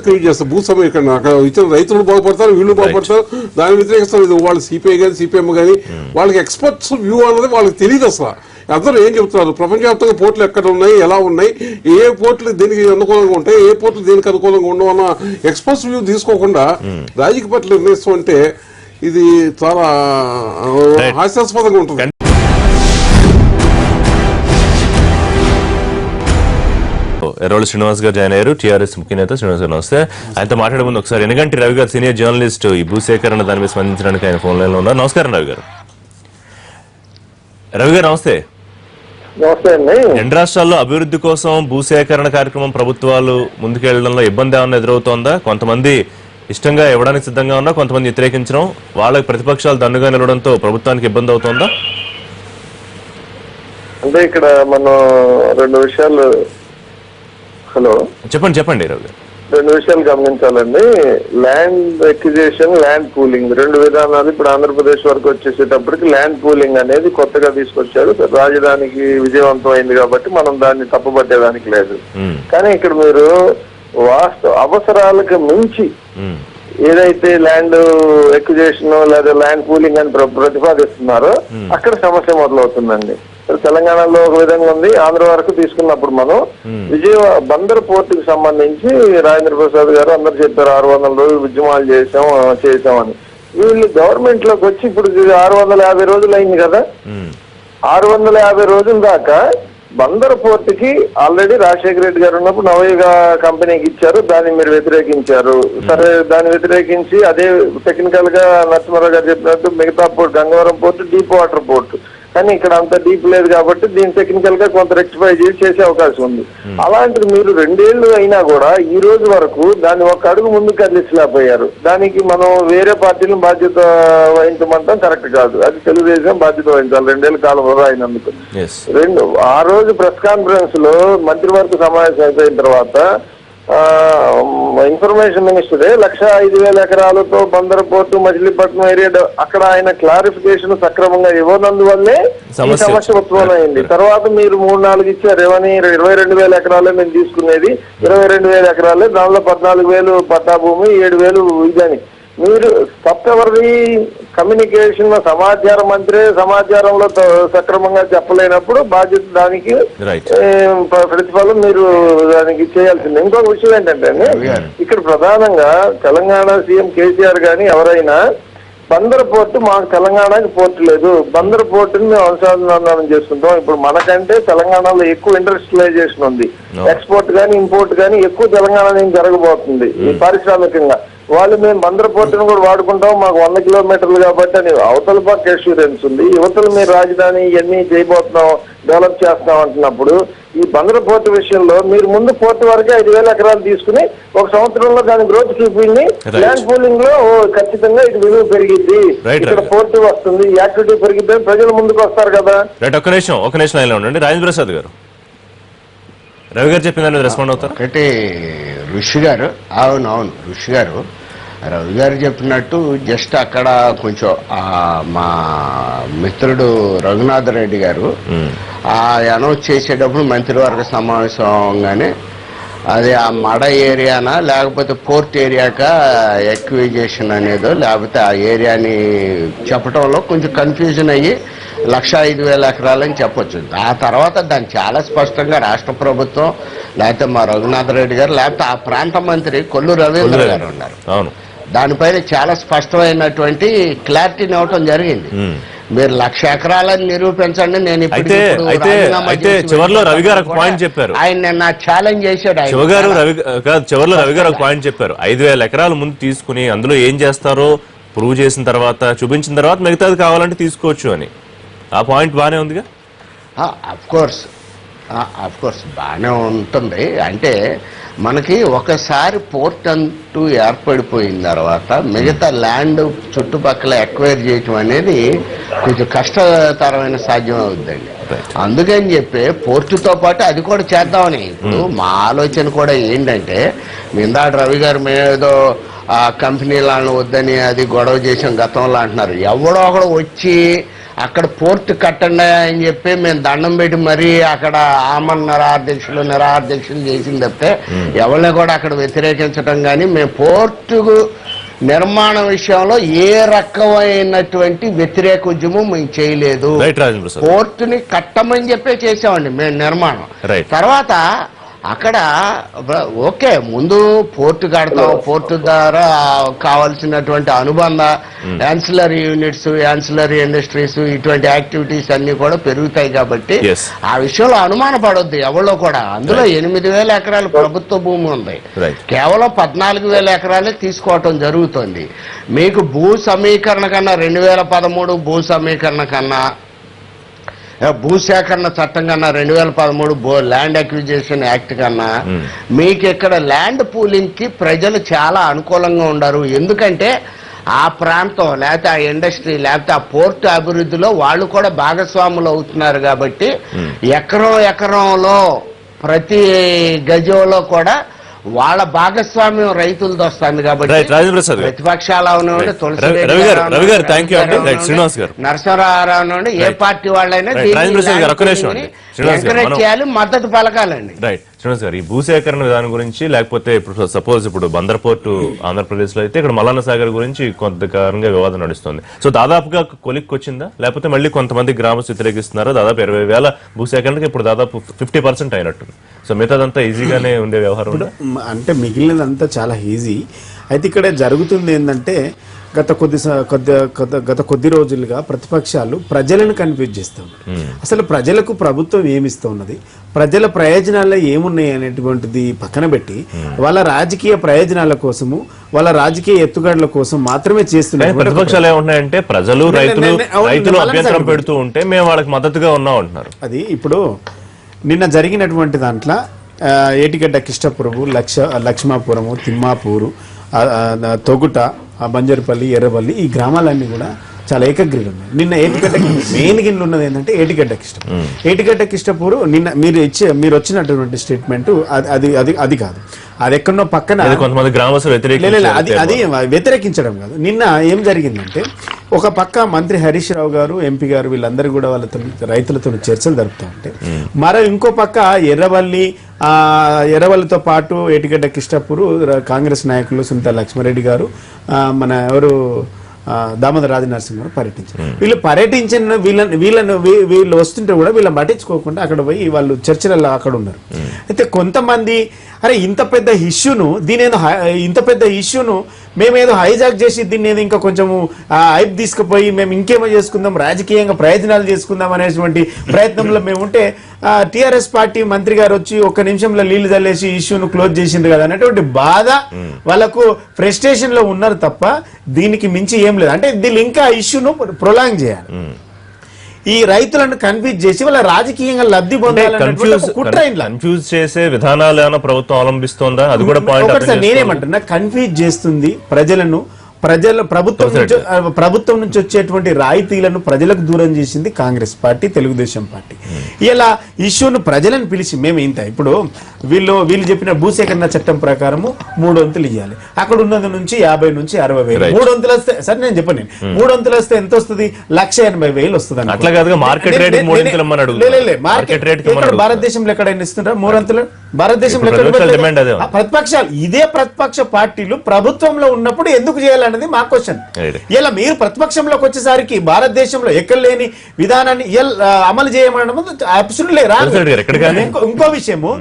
క్రియేట్ చేస్తారు. భూ సమీకరణ అక్కడ ఇచ్చిన రైతులు బాగుపడతారు, వీళ్ళు బాగుపడతారు, దాన్ని వ్యతిరేకిస్తారు. వాళ్ళు సిపిఐ కానీ సిపిఎం కానీ వాళ్ళకి ఎక్స్పర్ట్స్ వ్యూ అన్నది వాళ్ళకి తెలియదు అసలు. అందరూ ఏం చెప్తున్నారు, ప్రపంచవ్యాప్తంగా పోర్టులు ఎక్కడ ఉన్నాయి, ఎలా ఉన్నాయి, ఏ పోర్టులు దేనికి అనుకూలంగా ఉంటాయి, ఏ పోర్టులు దేనికి అనుకూలంగా ఉండవు అన్న ఎక్స్పర్ట్స్ వ్యూ తీసుకోకుండా రాజకీయ పార్టీలు నిర్ణయిస్తూ అంటే ఇది చాలా హాస్యాస్పదంగా ఉంటుంది. ఎర్రోళ శ్రీనివాస్ గారు జాయిన్ అయ్యారు, టీఆర్ఎస్ ముఖ్య నేత. శ్రీనివాస్ గారు నమస్తే. ఆయనతో మాట్లాడే ముందు ఒకసారి ఎనగంటి రవి గారు, సీనియర్ జర్నలిస్ట్, ఈ భూసేకరణ దాని మీద స్పందించడానికి ఆయన ఫోన్ లైన్ లో ఉన్నారు. నమస్కారం రవి గారు. నమస్తే. నమస్తే అండి. రెండు రాష్ట్రాల్లో అభివృద్ధి కోసం భూసేకరణ కార్యక్రమం ప్రభుత్వాలు ముందుకెళ్లడంలో ఇబ్బంది ఏమన్నా ఎదురవుతోందా? కొంతమంది ఇష్టంగా ఇవ్వడానికి సిద్ధంగా ఉన్నా, కొంతమంది వ్యతిరేకించడం, వాళ్ళకి ప్రతిపక్షాలు దండుగా నిలవడంతో ప్రభుత్వానికి ఇబ్బంది అవుతోందా? అంటే ఇక్కడ మనం రెండు విషయాలు చెప్పండి రవి గారు. రెండు విషయాలు గమనించాలండి. ల్యాండ్ ఎక్విజిషన్, ల్యాండ్ పూలింగ్ రెండు విధానాలు. ఇప్పుడు ఆంధ్రప్రదేశ్ వరకు వచ్చేసేటప్పటికి ల్యాండ్ పూలింగ్ అనేది కొత్తగా తీసుకొచ్చారు. రాజధానికి విజయవంతం అయింది కాబట్టి మనం దాన్ని తప్పుపట్టేదానికి లేదు. కానీ ఇక్కడ మీరు అవసరాలకు మించి ఏదైతే ల్యాండ్ ఎక్విజిషన్ లేదా ల్యాండ్ పూలింగ్ అని ప్రతిపాదిస్తున్నారో అక్కడ సమస్య మొదలవుతుందండి. తెలంగాణలో ఒక విధంగా ఉంది, ఆంధ్ర వరకు తీసుకున్నప్పుడు మనం బందర్ పోర్టుకి సంబంధించి రాజేంద్ర ప్రసాద్ గారు అందరు చెప్పారు 600 రోజులు ఉద్యమాలు చేసామని. వీళ్ళు గవర్నమెంట్ లోకి వచ్చి ఇప్పుడు 650 రోజులు అయింది కదా. 650 రోజుల దాకా బందర్ పోర్టుకి ఆల్రెడీ రాజశేఖర రెడ్డి గారు ఉన్నప్పుడు నవయుగ కంపెనీకి ఇచ్చారు, దాన్ని మీరు వ్యతిరేకించారు. సరే, దాన్ని వ్యతిరేకించి అదే టెక్నికల్ గా నరసింహారావు గారు చెప్పినట్టు మిగతా port, Gangavaram port deep water port, కానీ ఇక్కడ అంత డీప్ లేదు కాబట్టి దీన్ని టెక్నికల్ గా కొంత రెక్టిఫై చేసే అవకాశం ఉంది. అలాంటిది మీరు 2 ఏళ్లు అయినా కూడా ఈ రోజు వరకు దాన్ని ఒక అడుగు ముందుకు కదిలించలేకపోయారు. దానికి మనం వేరే పార్టీలను బాధ్యత వహించమంటాం కరెక్ట్ కాదు. అది తెలుగుదేశం బాధ్యత వహించాలి 2 ఏళ్ల కాలం వరకు అయినందుకు. ఆ రోజు ప్రెస్ కాన్ఫరెన్స్ లో మంత్రివర్గ సమావేశం అయిపోయిన తర్వాత ఇన్ఫర్మేషన్ మినిస్టరే 1,05,000 ఎకరాలతో బందర్ పోర్టు, మచిలీపట్నం ఏరియా అక్కడ ఆయన క్లారిఫికేషన్ సక్రమంగా ఇవ్వనందువల్లే ఈ సమస్య ఉత్పన్నమైంది. తర్వాత మీరు 3-4 ఇచ్చారు. ఏమని 22,000 ఎకరాలే మేము తీసుకునేది, 22,000 ఎకరాలే, దానిలో 14,000 పట్టా భూమి, 7,000 ఇదని. మీరు తప్పెవరిది? కమ్యూనికేషన్ సమాచార మంత్రి సమాచారంలో సక్రమంగా చెప్పలేనప్పుడు బాధ్యత దానికి ప్రతిఫలం మీరు దానికి చేయాల్సింది. ఇంకొక విషయం ఏంటంటే ఇక్కడ ప్రధానంగా తెలంగాణ సీఎం కేసీఆర్ గాని ఎవరైనా బందర్ పోర్టు మాకు తెలంగాణకి పోర్టు లేదు, బందర్ పోర్టుని మేము అనుసంధానం చేసుకుంటాం. ఇప్పుడు మనకంటే తెలంగాణలో ఎక్కువ ఇండస్ట్రియలైజేషన్ ఉంది, ఎక్స్పోర్ట్ కానీ ఇంపోర్ట్ కానీ ఎక్కువ తెలంగాణ నుంచి జరగబోతుంది పారిశ్రామికంగా. వాళ్ళు మేము బందర్ పోర్టును కూడా వాడుకుంటాం, మాకు 100 కిలోమీటర్లు కాబట్టి అని అవతల పక్క ఎష్యూరెన్స్ ఉంది. యువతలు మీరు రాజధాని ఇవన్నీ చేయబోతున్నాం, డెవలప్ చేస్తున్నాం అంటున్నప్పుడు ఈ బందర్ పోర్టు విషయంలో మీరు ముందు పోర్టు వరకే 5,000 ఎకరాలు తీసుకుని 1 సంవత్సరంలో దాని గ్రోత్ చూపింది. ల్యాండ్ పూలింగ్ లో ఖచ్చితంగా ఇది విలువ పెరిగిద్ది, ఇక్కడ పోర్టు వస్తుంది, యాక్టివిటీ పెరిగిద్ది, ప్రజలు ముందుకు వస్తారు కదా. ఒక నిమిషం లైన్లో ఉండండి. రాజేంద్ర ప్రసాద్ గారు, రవి గారు చెప్పిందని రెస్పాండ్ అవుతారు. ఒకటి ఋషి గారు, అవును ఋషి గారు, రవి గారు చెప్పినట్టు జస్ట్ అక్కడ కొంచెం మా మిత్రుడు రఘునాథ్ రెడ్డి గారు అనౌన్స్ చేసేటప్పుడు మంత్రివర్గ సమావేశంగానే అది ఆ మడ ఏరియానా లేకపోతే పోర్ట్ ఏరియాకా ఎక్విజేషన్ అనేదో లేకపోతే ఆ ఏరియాని చెప్పడంలో కొంచెం కన్ఫ్యూజన్ అయ్యి 1,05,000 ఎకరాలని చెప్పొచ్చు. ఆ తర్వాత దాన్ని చాలా స్పష్టంగా రాష్ట్ర ప్రభుత్వం లేకపోతే మా రఘునాథ్ రెడ్డి గారు లేకపోతే ఆ ప్రాంత మంత్రి కొల్లు రవీంద్ర గారు ఉన్నారు, దానిపైన చాలా స్పష్టమైనటువంటి క్లారిటీని ఇవ్వటం జరిగింది. మీరు 1,00,000 ఎకరాలని నిరూపించండి, నేను చివరిలో రవి గారు ఒక పాయింట్ చెప్పారు, ఆయన నా ఛాలెంజ్ చేశాడు. చివరిలో రవి గారు ఒక పాయింట్ చెప్పారు, 5,000 ఎకరాలు ముందు తీసుకుని అందులో ఏం చేస్తారో ప్రూవ్ చేసిన తర్వాత చూపించిన తర్వాత మిగతాది కావాలంటే తీసుకోవచ్చు అని. ఆ పాయింట్ బానే ఉందిగా. అఫ్ కోర్స్ బాగానే ఉంటుంది. అంటే మనకి ఒకసారి పోర్ట్ అంటూ ఏర్పడిపోయిన తర్వాత మిగతా ల్యాండ్ చుట్టుపక్కల ఎక్వైర్ చేయటం అనేది కొంచెం కష్టతరమైన సాధ్యం అవుతుందండి. అందుకని చెప్పి పోర్టుతో పాటు అది కూడా చేద్దామని ఇప్పుడు మా ఆలోచన కూడా ఏంటంటే, ఇందాక రవి గారు మేమేదో ఆ కంపెనీలను వద్దని అది గొడవ చేసాం గతంలో అంటున్నారు. ఎవడో ఒకడు వచ్చి అక్కడ పోర్టు కట్టండి అని చెప్పి మేము దండం పెట్టి మరీ అక్కడ ఆమన్ నిరాధ్యక్షులు చేసింది తప్పితే ఎవరిని కూడా అక్కడ వ్యతిరేకించడం కానీ మేము పోర్టు నిర్మాణం విషయంలో ఏ రకమైనటువంటి వ్యతిరేక ఉద్యమం మేము చేయలేదు. పోర్టుని కట్టమని చెప్పే చేసామండి మేము నిర్మాణం. తర్వాత అక్కడ ఓకే ముందు పోర్టు కడతాం, పోర్టు ద్వారా కావాల్సినటువంటి అనుబంధ యాన్సిలరీ యూనిట్స్, యాన్సిలరీ ఇండస్ట్రీస్, ఇటువంటి యాక్టివిటీస్ అన్ని కూడా పెరుగుతాయి. కాబట్టి ఆ విషయంలో అనుమాన పడొద్దు ఎవరో కూడా. అందులో 8,000 ఎకరాలు ప్రభుత్వ భూమి ఉంది, కేవలం 14,000 ఎకరాలే తీసుకోవటం జరుగుతుంది. మీకు భూ సమీకరణ కన్నా 2013 భూ సమీకరణ కన్నా భూసేకరణ చట్టం కన్నా 2013 ల్యాండ్ అక్విజిషన్ యాక్ట్ కన్నా మీకు ఇక్కడ ల్యాండ్ పూలింగ్ కి ప్రజలు చాలా అనుకూలంగా ఉండరు. ఎందుకంటే ఆ ప్రాంతం లేకపోతే ఆ ఇండస్ట్రీ లేకపోతే ఆ పోర్టు అభివృద్ధిలో వాళ్ళు కూడా భాగస్వాములు అవుతున్నారు. కాబట్టి ఎకరంలో ప్రతి గజంలో కూడా వాళ్ళ భాగస్వామ్యం రైతులతో వస్తుంది. కాబట్టి ప్రతిపక్షాలు అవనండి, నరసింహారావు ఏ పార్టీ వాళ్ళైనా ఎంకరేజ్ చేయాలి, మద్దతు పలకాలండి. రైట్ శ్రీనివాస్ గారు, ఈ భూసేకరణ విధానం గురించి, లేకపోతే ఇప్పుడు సపోజ్ ఇప్పుడు బందర్ పోర్టు ఆంధ్రప్రదేశ్ లో అయితే ఇక్కడ మల్లన్న సాగర్ గురించి కొంతకాలంగా వివాదం నడుస్తుంది. సో దాదాపుగా కొలిక్కి వచ్చిందా, లేకపోతే మళ్ళీ కొంతమంది గ్రామస్తులు వ్యతిరేకిస్తున్నారా? దాదాపు 20,000 భూసేకరణకి ఇప్పుడు దాదాపు 50% అయినట్టుంది. సో మిగతాదంతా ఈజీగానే ఉండే వ్యవహారం అంటే మిగిలినదంతా చాలా ఈజీ. అయితే ఇక్కడ జరుగుతుంది ఏంటంటే గత కొద్ది రోజులుగా ప్రతిపక్షాలు ప్రజలను కన్ఫ్యూజ్ చేస్తూ ఉన్నారు. అసలు ప్రజలకు ప్రభుత్వం ఏమిస్తూ ఉన్నది, ప్రజల ప్రయోజనాల్లో ఏమున్నాయి అనేటువంటిది పక్కన పెట్టి వాళ్ళ రాజకీయ ప్రయోజనాల కోసము, వాళ్ళ రాజకీయ ఎత్తుగడల కోసం మాత్రమే చేస్తున్నారు. ప్రతిపక్షాలు ఏమున్నాయంటే ప్రజలు రైతులు అభ్యంతరం పెడుతూ ఉంటే మేము వాళ్ళకి మద్దతుగా ఉన్నాం అంటున్నారు. అది ఇప్పుడు నిన్న జరిగినటువంటి దాంట్లో ఏటిగడ్డ కిష్టపురము, లక్ష్మాపురము, తిమ్మాపూరు, తొగుట, బంజరుపల్లి, ఎర్రపల్లి, ఈ గ్రామాలన్నీ కూడా చాలా ఏకగ్రీవం. నిన్న ఏటిగడ్డకి మెయిన్ గిన్నెలు ఉన్నది ఏంటంటే ఏటిగడ్డ కిష్టపూరు నిన్న మీరు వచ్చినటువంటి స్టేట్మెంట్ అది కాదు, అది ఎక్కడో పక్కన కొంతమంది గ్రామస్తులు అది వ్యతిరేకించడం కాదు. నిన్న ఏం జరిగిందంటే ఒక పక్క మంత్రి హరీష్ రావు గారు, ఎంపీ గారు వీళ్ళందరూ కూడా వాళ్ళతో రైతులతో చర్చలు జరుపుతూ ఉంటే, మరో ఇంకో పక్క ఎర్రవల్లితో పాటు ఏటిగడ్డ కిష్టపూరు కాంగ్రెస్ నాయకులు సునీత లక్ష్మారెడ్డి గారు, మన ఎవరు దామోదర రాజనరసింహ గారు పర్యటించారు. వీళ్ళు పర్యటించిన వీళ్ళు వస్తుంటే కూడా వీళ్ళని పట్టించుకోకుండా అక్కడ పోయి వాళ్ళు చర్చలలో అక్కడ ఉన్నారు. అయితే కొంతమంది అరే ఇంత పెద్ద ఇష్యూను మేమేదో హైజాక్ చేసి దీన్ని ఏదో ఇంకా కొంచెము హైప్ తీసుకుపోయి మేము ఇంకేమో చేసుకుందాం, రాజకీయంగా ప్రయోజనాలు చేసుకుందాం అనేటువంటి ప్రయత్నంలో మేము ఉంటే టిఆర్ఎస్ పార్టీ మంత్రి గారు వచ్చి ఒక్క నిమిషంలో నీళ్లు చల్లేసి ఇష్యూను క్లోజ్ చేసింది కదా అనేటువంటి బాధ వాళ్ళకు ఫ్రస్ట్రేషన్ లో ఉన్నారు తప్ప దీనికి మించి ఏం లేదు. అంటే దీన్ని ఇంకా ఇష్యూను ప్రొలాంగ్ చేయాలి, ఈ రైతులను కన్ఫ్యూజ్ చేసి వాళ్ళ రాజకీయంగా లబ్ధి కన్ఫ్యూజ్ చేసే విధానాలు ఏమైనా ప్రభుత్వం అవలంబిస్తోందా? అది కూడా పాయింట్. నేనేమంటున్నా, కన్ఫ్యూజ్ చేస్తుంది ప్రజలను. ప్రభుత్వం నుంచి వచ్చేటువంటి రాయితీలను ప్రజలకు దూరం చేసింది కాంగ్రెస్ పార్టీ, తెలుగుదేశం పార్టీ. ఇలా ఇష్యూను ప్రజలను పిలిచి మేము ఇంత ఇప్పుడు వీళ్ళు చెప్పిన భూసేకరణ చట్టం ప్రకారము 3 వంతులు ఇవ్వాలి, అక్కడ ఉన్నది నుంచి 50 నుంచి 60,000. 3 వంతులు వస్తే సరే నేను చెప్పను, 3 వంతులు వస్తే ఎంత వస్తుంది? 1,80,000 వస్తుంది. అట్లా కాదుగా మార్కెట్ రేట్ భారతదేశంలో ఎక్కడైనా ఇస్తుంటారా 3 వంతులు? భారతదేశంలో ప్రతిపక్షాలు ఇదే ప్రతిపక్ష పార్టీలు ప్రభుత్వంలో ఉన్నప్పుడు ఎందుకు చేయాలన్నది మా క్వశ్చన్. ఇలా మీరు ప్రతిపక్షంలోకి వచ్చేసరికి భారతదేశంలో ఎక్కడ లేని విధానాన్ని అమలు చేయమనడం ఇంకో విషయము,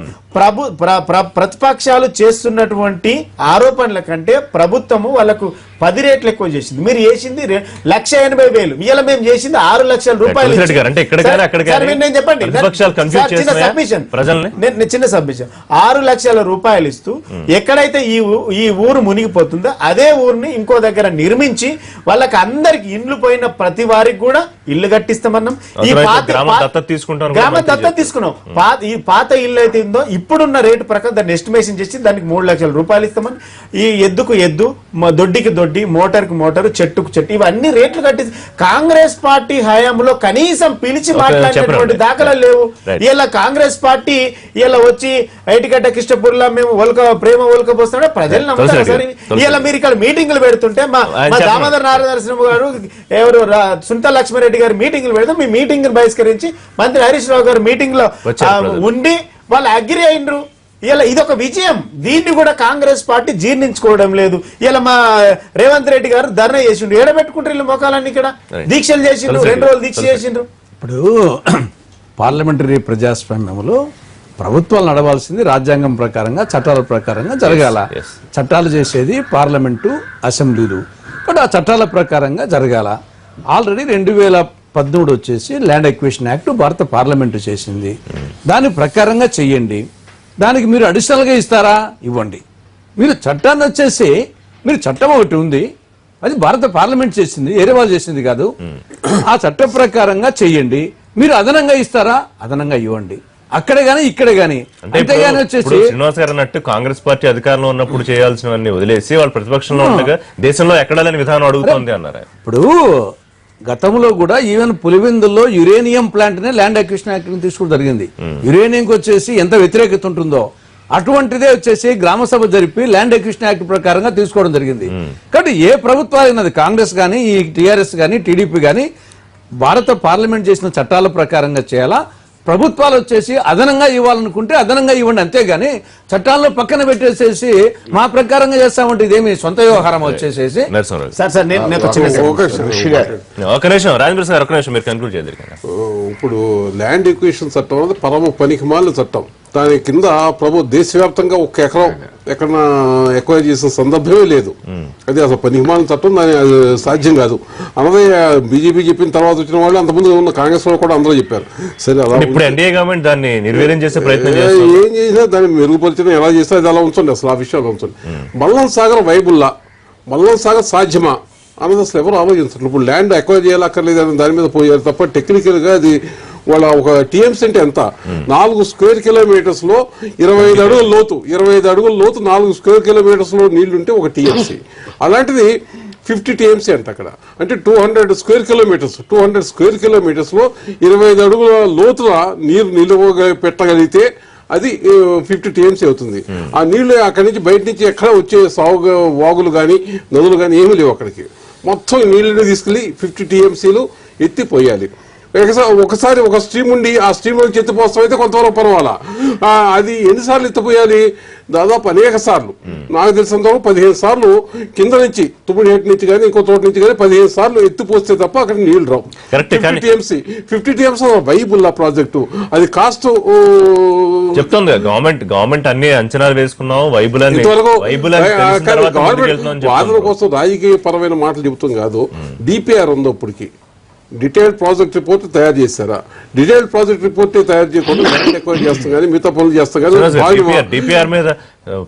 ప్రతిపక్షాలు చేస్తున్నటువంటి ఆరోపణల కంటే ప్రభుత్వము వాళ్ళకు 10 రెట్లు ఎక్కువ చేసింది. మీరు చేసింది 1,80,000. ఇవాళ మేము చేసింది 6 లక్షల రూపాయలు. తులసిరెడ్డి గారు, అంటే ఇక్కడ కానీ అక్కడ కానీ నేను చెప్పండి, ప్రతిపక్షాలు confuse సార్, చిన్న చేస్తున్నాయా సబ్మిషన్ ప్రజల్ని? నేను చిన్న సబ్మిషన్ 6 లక్షల రూపాయలు ఇస్తూ ఎక్కడైతే ఈ ఊరు మునిగిపోతుందో అదే ఊరిని ఇంకో దగ్గర నిర్మించి వాళ్ళకి అందరికి ఇండ్లు పోయిన ప్రతి వారికి కూడా ఇల్లు కట్టిస్తామన్నాం. ఈ పాత గ్రామ దత్తత తీసుకుంటాం, గ్రామ దత్తత తీసుకున్నాం. ఈ పాత ఇల్లు అయితే ఉందో ఇప్పుడున్న రేటు ప్రకారం దాన్ని ఎస్టిమేషన్ చేసి దానికి 3 లక్షల రూపాయలు ఇస్తామని, ఈ ఎద్దుకు ఎద్దు, దొడ్డికి దొడ్డి, మోటార్కి మోటారు, చెట్టుకు చెట్టు, ఇవన్నీ రేట్లు కట్టి కాంగ్రెస్ పార్టీ హయాంలో కనీసం పిలిచి మాట్లాడినటువంటి దాఖలాలు లేవు. ఇలా కాంగ్రెస్ పార్టీ ఇలా వచ్చి ఐటిగడ్డ కృష్ణపూర్లో మేము ప్రేమ పోస్తాడో ప్రజలు నమ్ముతారు. సరే, ఇలా మీరు ఇక్కడ మీటింగ్లు పెడుతుంటే మా దామోదర్ నారాయణ గారు, ఎవరు సుంత లక్ష్మారెడ్డి గారు మీటింగ్లు పెడితే మీ మీటింగ్ బహిష్కరించి మంత్రి హరీష్ రావు గారు మీటింగ్ లో ఉండి వాళ్ళు అగ్రి అయినరు. ఇలా ఇదొక విజయం. దీన్ని కూడా కాంగ్రెస్ పార్టీ జీర్ణించుకోవడం లేదు. ఇలా మా రేవంత్ రెడ్డి గారు ధర్నా చేసిండ్రు. ఏడబెట్టుకుంటారు వీళ్ళు మొఖాలన్నీ, ఇక్కడ దీక్షలు చేసిండ్రు, 2 రోజులు దీక్ష చేసిండ్రు. ఇప్పుడు పార్లమెంటరీ ప్రజాస్వామ్యంలో ప్రభుత్వాలు నడవాల్సింది రాజ్యాంగం ప్రకారంగా, చట్టాల ప్రకారంగా జరగాల. చట్టాలు చేసేది పార్లమెంటు, అసెంబ్లీలు. బట్ ఆ చట్టాల ప్రకారంగా జరగాల. ఆల్రెడీ 2013 వచ్చేసి ల్యాండ్ ఎక్విజిషన్ యాక్ట్ భారత పార్లమెంటు చేసింది. దాని ప్రకారంగా చెయ్యండి. దానికి మీరు అడిషనల్ గా ఇస్తారా? ఇవ్వండి. మీరు చట్టాన్ని వచ్చేసి మీరు చట్టం ఒకటి ఉంది, అది భారత పార్లమెంట్ చేసింది, ఏరే వాళ్ళు చేసింది కాదు. ఆ చట్ట ప్రకారంగా చెయ్యండి. మీరు అదనంగా ఇస్తారా? అదనంగా ఇవ్వండి. అక్కడే గానీ ఇక్కడే గానీ. అంతేగాని వచ్చేసి శ్రీనివాస్ గారు అన్నట్టు కాంగ్రెస్ పార్టీ అధికారంలో ఉన్నప్పుడు చేయాల్సినవన్నీ వదిలేసి వాళ్ళు ప్రతిపక్షంలో ఉండగా దేశంలో ఎక్కడా లేని విధానం అడుగుతోంది అన్నారు. ఇప్పుడు గతంలో కూడా ఈవెన్ పులివెందుల్లో యురేనియం ప్లాంట్ నే ల్యాండ్ అక్విజిషన్ యాక్ట్ తీసుకోవడం జరిగింది. యురేనియంకి వచ్చేసి ఎంత వ్యతిరేకత ఉంటుందో అటువంటిదే వచ్చేసి గ్రామ సభ జరిపి ల్యాండ్ అక్విజిషన్ యాక్ట్ ప్రకారంగా తీసుకోవడం జరిగింది. కాబట్టి ఏ ప్రభుత్వాలు, కాంగ్రెస్ గానీ, ఈ టీఆర్ఎస్ గానీ, టీడీపీ గానీ భారత పార్లమెంట్ చేసిన చట్టాల ప్రకారంగా చేయాలా. ప్రభుత్వాలు వచ్చేసి అదనంగా ఇవ్వాలనుకుంటే అదనంగా ఇవ్వండి, అంతేగాని చట్టాల్లో పక్కన పెట్టేసేసి మా ప్రకారంగా చేస్తామంటే ఇదేమి సొంత వ్యవహారం వచ్చేసేసి. ఒక నిమిషం రాజేంద్ర సార్, ఒక నిమిషం మీరు కన్క్లూడ్ చేద్దరు. ఇప్పుడు ల్యాండ్ ఎక్విజిషన్ చట్టం అనేది పరమ పనికిమాలిన చట్టం. దాని కింద దేశవ్యాప్తంగా 1 ఎకరం ఎక్కడన్నా ఎక్వైర్ చేసిన సందర్భమే లేదు. అది అసలు పనికిమాలిన చట్టం, దాని సాధ్యం కాదు అన్నదే బీజేపీ చెప్పిన తర్వాత వచ్చిన వాళ్ళు, అంతకుముందు ఉన్న కాంగ్రెస్ వాళ్ళు కూడా అందరూ చెప్పారు. సరే, అలా ఇప్పుడు ఎన్డీఏ గవర్నమెంట్ దాన్ని నిర్వీర్యం చేసే ప్రయత్నం ఏం చేసినా దాన్ని మెరుగుపరిచిన ఎలా చేస్తే అది అలా ఉంచండి. అసలు ఆ విషయాలు ఉంచండి. మల్లం సాగర్ వైబుల్లా, మల్లం సాగర్ సాధ్యమా అన్నది అసలు ఎవరు ఆలోచించారు. ఇప్పుడు ల్యాండ్ ఎక్వైర్ చేయాలక్కర్లేదు అని దాని మీద పోయారు తప్ప టెక్నికల్ గా అది వాళ్ళ ఒక టీఎంసీ అంటే ఎంత, 4 స్క్వేర్ కిలోమీటర్స్ లో 25 అడుగుల లోతు, 25 అడుగుల లోతు 4 స్క్వేర్ కిలోమీటర్స్ లో నీళ్లుంటే ఒక టీఎంసీ. అలాంటిది 50 టీఎంసీ అంట అక్కడ. అంటే 200 స్క్వేర్ కిలోమీటర్స్, 200 స్క్వేర్ కిలోమీటర్స్ లో 25 అడుగుల లోతుల నీరు నిలువ పెట్టగలిగితే అది 50 టీఎంసీ అవుతుంది. ఆ నీళ్లు అక్కడి నుంచి బయట నుంచి ఎక్కడ వచ్చే వాగులు కానీ నదులు కానీ ఏమీ లేవు. అక్కడికి మొత్తం నీళ్ళని తీసుకెళ్లి 50 టీఎంసీలు ఎత్తిపోయాలి. ఒకసారి ఒక స్ట్రీమ్ ఉండి ఆ స్ట్రీమ్ నుంచి ఎత్తిపోస్తాం అయితే కొంతవరకు పర్వాలా. అది ఎన్నిసార్లు ఎత్తిపోయాలి? దాదాపు అనేక సార్లు, నాకు తెలిసినంతవరకు 15 సార్లు కింద నుంచి తుమ్మిడిహేటి నుంచి కానీ ఇంకో తోట నుంచి కానీ 15 సార్లు ఎత్తిపోస్తే తప్ప అక్కడ నీళ్లు రావు. 50 టీఎంసీ వైబుల్ ఆ ప్రాజెక్టు. అది కాస్ట్ చెప్తుంది గవర్నమెంట్ అన్ని అంచనాలు వేసుకున్నాం, వైబుల్ గవర్నమెంట్ వాదన కోసం రాజకీయ పరమైన మాటలు చెబుతాం కాదు. డిపిఆర్ ఉందో ఇప్పటికి, డీటెయిల్డ్ ప్రాజెక్ట్ రిపోర్ట్ తయారు చేశారా? డీటెయిల్డ్ ప్రాజెక్ట్ రిపోర్ట్ తయారు చేయకుండా ల్యాండ్ ఎక్వైర్ చేస్తాం కానీ మిగతా పనులు చేస్తాం కానీ డిపిఆర్ మీద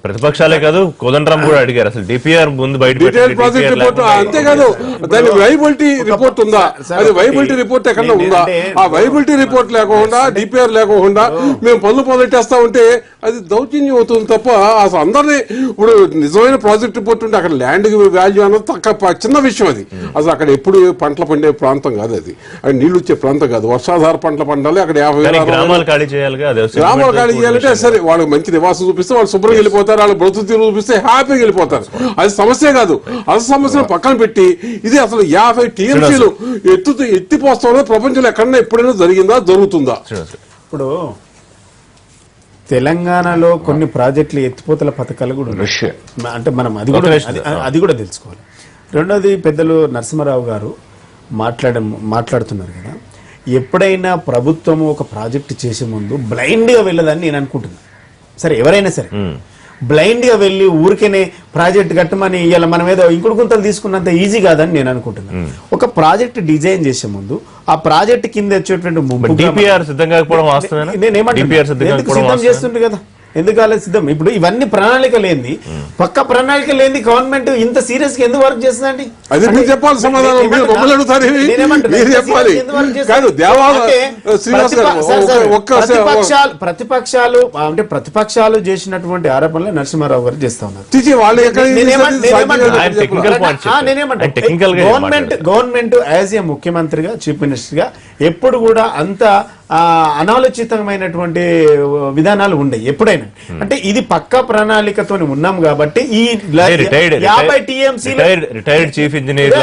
ప్రతిపక్షాలే కాదు కోదండరాం కూడా అడిగారు. అసలు డిపిఆర్ ముందు బయట డీటెయిల్డ్ ప్రాజెక్ట్ రిపోర్ట్ అంతేకాదు, దాని వైబిలిటీ రిపోర్ట్ ఉందా? అది వైబిలిటీ రిపోర్ట్ ఎక్కడ ఉందా? ఆ వైబిలిటీ రిపోర్ట్ లేకుండా, డిపిఆర్ లేకుండా మేము పనులు మొదలెట్టేస్తా ఉంటే అది దౌర్జన్యం అవుతుంది తప్ప అసలు అందరినీ. ఇప్పుడు నిజమైన ప్రాజెక్ట్ రిపోర్ట్ ఉంటే అక్కడ ల్యాండ్ వాల్యూ అన్నది చిన్న విషయం. అది అసలు అక్కడ ఎప్పుడు పంటలు పండే ప్రాంతం కాదు, అది నీళ్లు వచ్చే ప్రాంతం కాదు. వర్షాధార పంటలు పండాలి. అక్కడ 50,000 గ్రామాలు ఖాళీ చేయాలి. గ్రామాలు ఖాళీ చేయాలంటే సరే, వాళ్ళకి మంచి నివాసం చూపిస్తే వాళ్ళు శుభ్రంగా వెళ్ళిపోతారు, వాళ్ళు బ్రతుకు తీరు చూపిస్తే హ్యాపీగా వెళ్ళిపోతారు. అది సమస్య కాదు. అసలు సమస్యను పక్కన పెట్టి ఇది అసలు 50 టీఎంసీలు ఎత్తిపోస్తామో ప్రపంచంలో ఎక్కడైనా ఎప్పుడైనా జరిగిందా, జరుగుతుందా? ఇప్పుడు తెలంగాణలో కొన్ని ప్రాజెక్టులు ఎత్తిపోతల పథకాలు కూడా ఉన్నాయి. అంటే మనం అది కూడా తెలుసుకోవాలి. రెండోది, పెద్దలు నరసింహారావు గారు మాట్లాడుతున్నారు కదా, ఎప్పుడైనా ప్రభుత్వం ఒక ప్రాజెక్టు చేసే ముందు బ్లైండ్గా వెళ్ళదని నేను అనుకుంటున్నాను. సరే, ఎవరైనా సరే బ్లైండ్ గా వెళ్ళి ఊరికేనే ప్రాజెక్ట్ కట్టమని ఇలా మనం ఏదో ఇంకుడు గుంతలు తీసుకున్నంత ఈజీ కాదని నేను అనుకుంటున్నాను. ఒక ప్రాజెక్ట్ డిజైన్ చేసే ముందు ఆ ప్రాజెక్ట్ కింద వచ్చేటువంటి ముంపు డిపిఆర్ సిద్ధం కాకపోవడం వాస్తవేనా? DPR సిద్ధం కాకపోవడం సిద్ధం వాస్తవేనా? చేస్తుండే కదా, ఎందుకు కాలేదు సిద్ధం? ఇప్పుడు ఇవన్నీ ప్రణాళిక లేని పక్క ప్రణాళిక లేని గవర్నమెంట్ ఇంత సీరియస్ గా ఎందుకు వర్క్ చేస్తుందండి? అది మీరు చెప్పాలి సమాధానం. మీరు మమ్మల్ని అడుగుతారు ఏమి? మీరు చెప్పాలి. కాదు దేవాలయ శ్రీనివాస్ గారు ప్రతిపక్షాలు అంటే ప్రతిపక్షాలు చేసినటువంటి ఆరోపణలు నరసింహారావు గారు చేస్తా ఉన్నారు. తీసి వాళ్ళు ఎక్కడ ఆయన technical points చెప్పారు. ఆయన technical గా గవర్నమెంట్ యాజ్ ఏ ముఖ్యమంత్రిగా చీఫ్ మినిస్టర్ గా ఎప్పుడు కూడా అంత అనాలోచితమైనటువంటి విధానాలు ఉండవు ఎప్పుడైనా. అంటే ఇది పక్కా ప్రణాళికతో ఉన్నాం కాబట్టి ఈ 50 TMC రిటైర్డ్ చీఫ్ ఇంజనీర్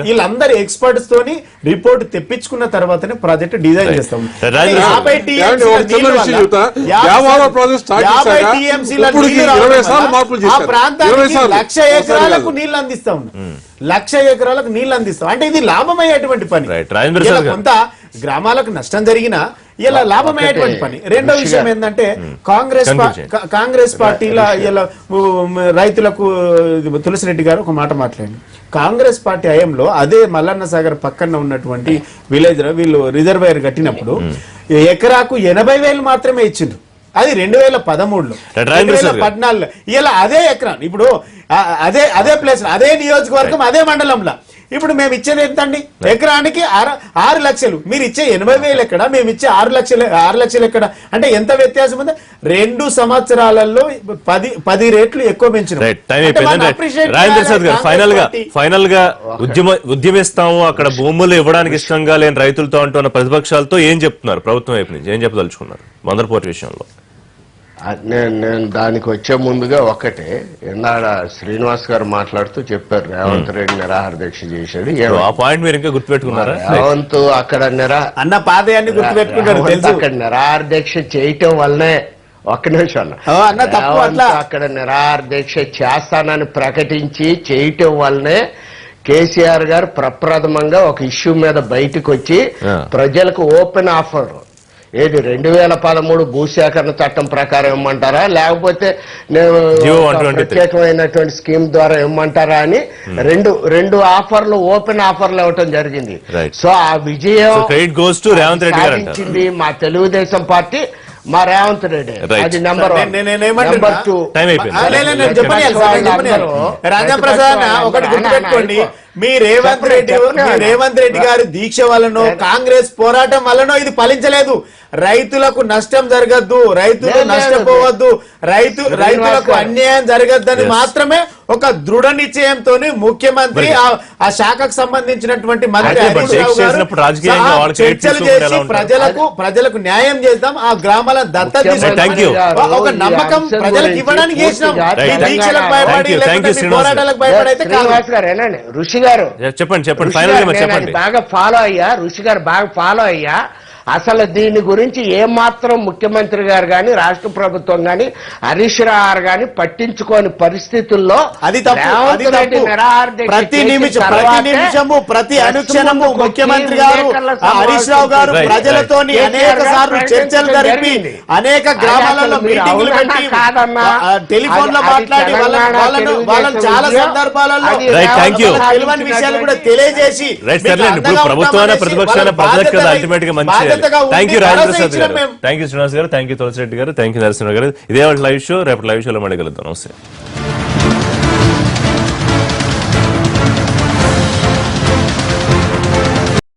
వీళ్ళందరూ ఎక్స్పర్ట్స్ తోని రిపోర్ట్ తెప్పించుకున్న తర్వాతనే ప్రాజెక్ట్ డిజైన్ చేస్తాం. 50 ఆ ప్రాంతానికి 1,00,000 ఎకరాలకు నీళ్లు అందిస్తా ఉన్నాం. 1,00,000 ఎకరాలకు నీళ్లు అందిస్తాం. అంటే ఇది లాభమయ్యేటువంటి పని. ఇలా కొంత గ్రామాలకు నష్టం జరిగినా ఇలా లాభమయ్యేటువంటి పని. రెండో విషయం ఏంటంటే కాంగ్రెస్ పార్టీల ఇలా రైతులకు తులసిరెడ్డి గారు ఒక మాట మాట్లాడండి. కాంగ్రెస్ పార్టీ హయాంలో అదే మల్లన్న సాగర్ పక్కన ఉన్నటువంటి విలేజ్ లో వీళ్ళు రిజర్వాయర్ కట్టినప్పుడు ఎకరాకు 80,000 మాత్రమే ఇచ్చిండ్రు. అది 2013లో 2014లో. ఇలా అదే ఎకరాన్ని ఇప్పుడు అదే ప్లేస్ అదే నియోజకవర్గం అదే మండలంలో ఇప్పుడు మేము ఇచ్చేది ఎంతండి? ఎకరానికి 6 లక్షలు. మీరు ఇచ్చే 80,000 ఎక్కడ, మేము ఇచ్చే 6 లక్షలు ఎక్కడ? అంటే ఎంత వ్యత్యాసం ఉంది? 2 సంవత్సరాలలో 10 రేట్లు ఎక్కువ పెంచిన. ఫైనల్ గా ఉద్యమిస్తాము అక్కడ భూములు ఇవ్వడానికి ఇష్టంగా లేని రైతులతో అంటున్న ప్రతిపక్షాలతో ఏం చెప్తున్నారు? ప్రభుత్వం వైపు నుంచి ఏం చెప్పదలుచుకున్నారు వందరపోర్టు విషయంలో? నేను దానికి వచ్చే ముందుగా ఒకటే, ఎన్నాడ శ్రీనివాస్ గారు మాట్లాడుతూ చెప్పారు రేవంత్ రెడ్డి నిరాహార దీక్ష చేశాడు. ఆ పాయింట్ మీరు ఇంకా గుర్తుపెట్టుకున్నారా? రేవంత్ అక్కడ అన్న పాదయాన్ని గుర్తుపెట్టుకున్నారు. అక్కడ నిరాహార దీక్ష చేయటం వల్లనే ఒక్క నిమిషం అక్కడ నిరాహార దీక్ష చేస్తానని ప్రకటించి చేయటం వల్లనే కేసీఆర్ గారు ప్రప్రథమంగా ఒక ఇష్యూ మీద బయటకు వచ్చి ప్రజలకు ఓపెన్ ఆఫర్ ఏది 2013 భూసేకరణ చట్టం ప్రకారం ఇమ్మంటారా లేకపోతే ప్రత్యేకమైనటువంటి స్కీమ్ ద్వారా ఇమ్మంటారా అని రెండు ఆఫర్లు ఓపెన్ ఆఫర్లు ఇవ్వటం జరిగింది. సో ఆ విజయం సాధించింది మా తెలుగుదేశం పార్టీ, మా రేవంత్ రెడ్డి. అది నెంబర్ 2. రాజాప్రసాద్ ఒకటి గుర్తుపెట్టుకోండి, మీ రేవంత్ రెడ్డి గారి దీక్ష వలనో కాంగ్రెస్ పోరాటం వలనో ఇది ఫలించలేదు. రైతులకు నష్టం జరగద్దు, రైతులు నష్టపోవద్దు, రైతులకు అన్యాయం జరగద్దని మాత్రమే ఒక దృఢ నిశ్చయంతో ముఖ్యమంత్రి ఆ శాఖకు సంబంధించినటువంటి మంత్రి చర్చలు చేసి ప్రజలకు న్యాయం చేద్దాం, ఆ గ్రామాలను దత్తత ఒక నమ్మకం ప్రజలకు ఇవ్వడానికి చేసినాం. దీక్షలకు భయపడి పోరాటాలకు భయపడి అయితే ఋషి గారు చెప్పండి. బాగా ఫాలో అయ్యా, ఋషి గారు బాగా ఫాలో అయ్యా. అసలు దీని గురించి ఏమాత్రం ముఖ్యమంత్రి గారు గాని రాష్ట్ర ప్రభుత్వం గాని హరీష్ రావు గాని పట్టించుకోని పరిస్థితుల్లో ప్రతి నిమిషము ప్రతి అనుక్షణము ముఖ్యమంత్రి గారు హరీష్ రావు గారు ప్రజలతో అనేక సార్లు చర్చలు జరిపి అనేక గ్రామాలలో మీటింగ్లు పెట్టి టెలిఫోన్ లో మాట్లాడి వాళ్ళను చాలా సందర్భాలలో తెలియని విషయాలు కూడా తెలియజేసి థ్యాంక్ యూ రాజేంద్ర గారు, థ్యాంక్ యూ శ్రీనివాస్ గారు, థ్యాంక్ యూ తులసిరెడ్డి గారు, థ్యాంక్ యూ నరసింహ గారు. ఇదే లైవ్ షో. రేపు లైవ్ షోలో మళ్ళీ కలుద్దాం. నమస్తే.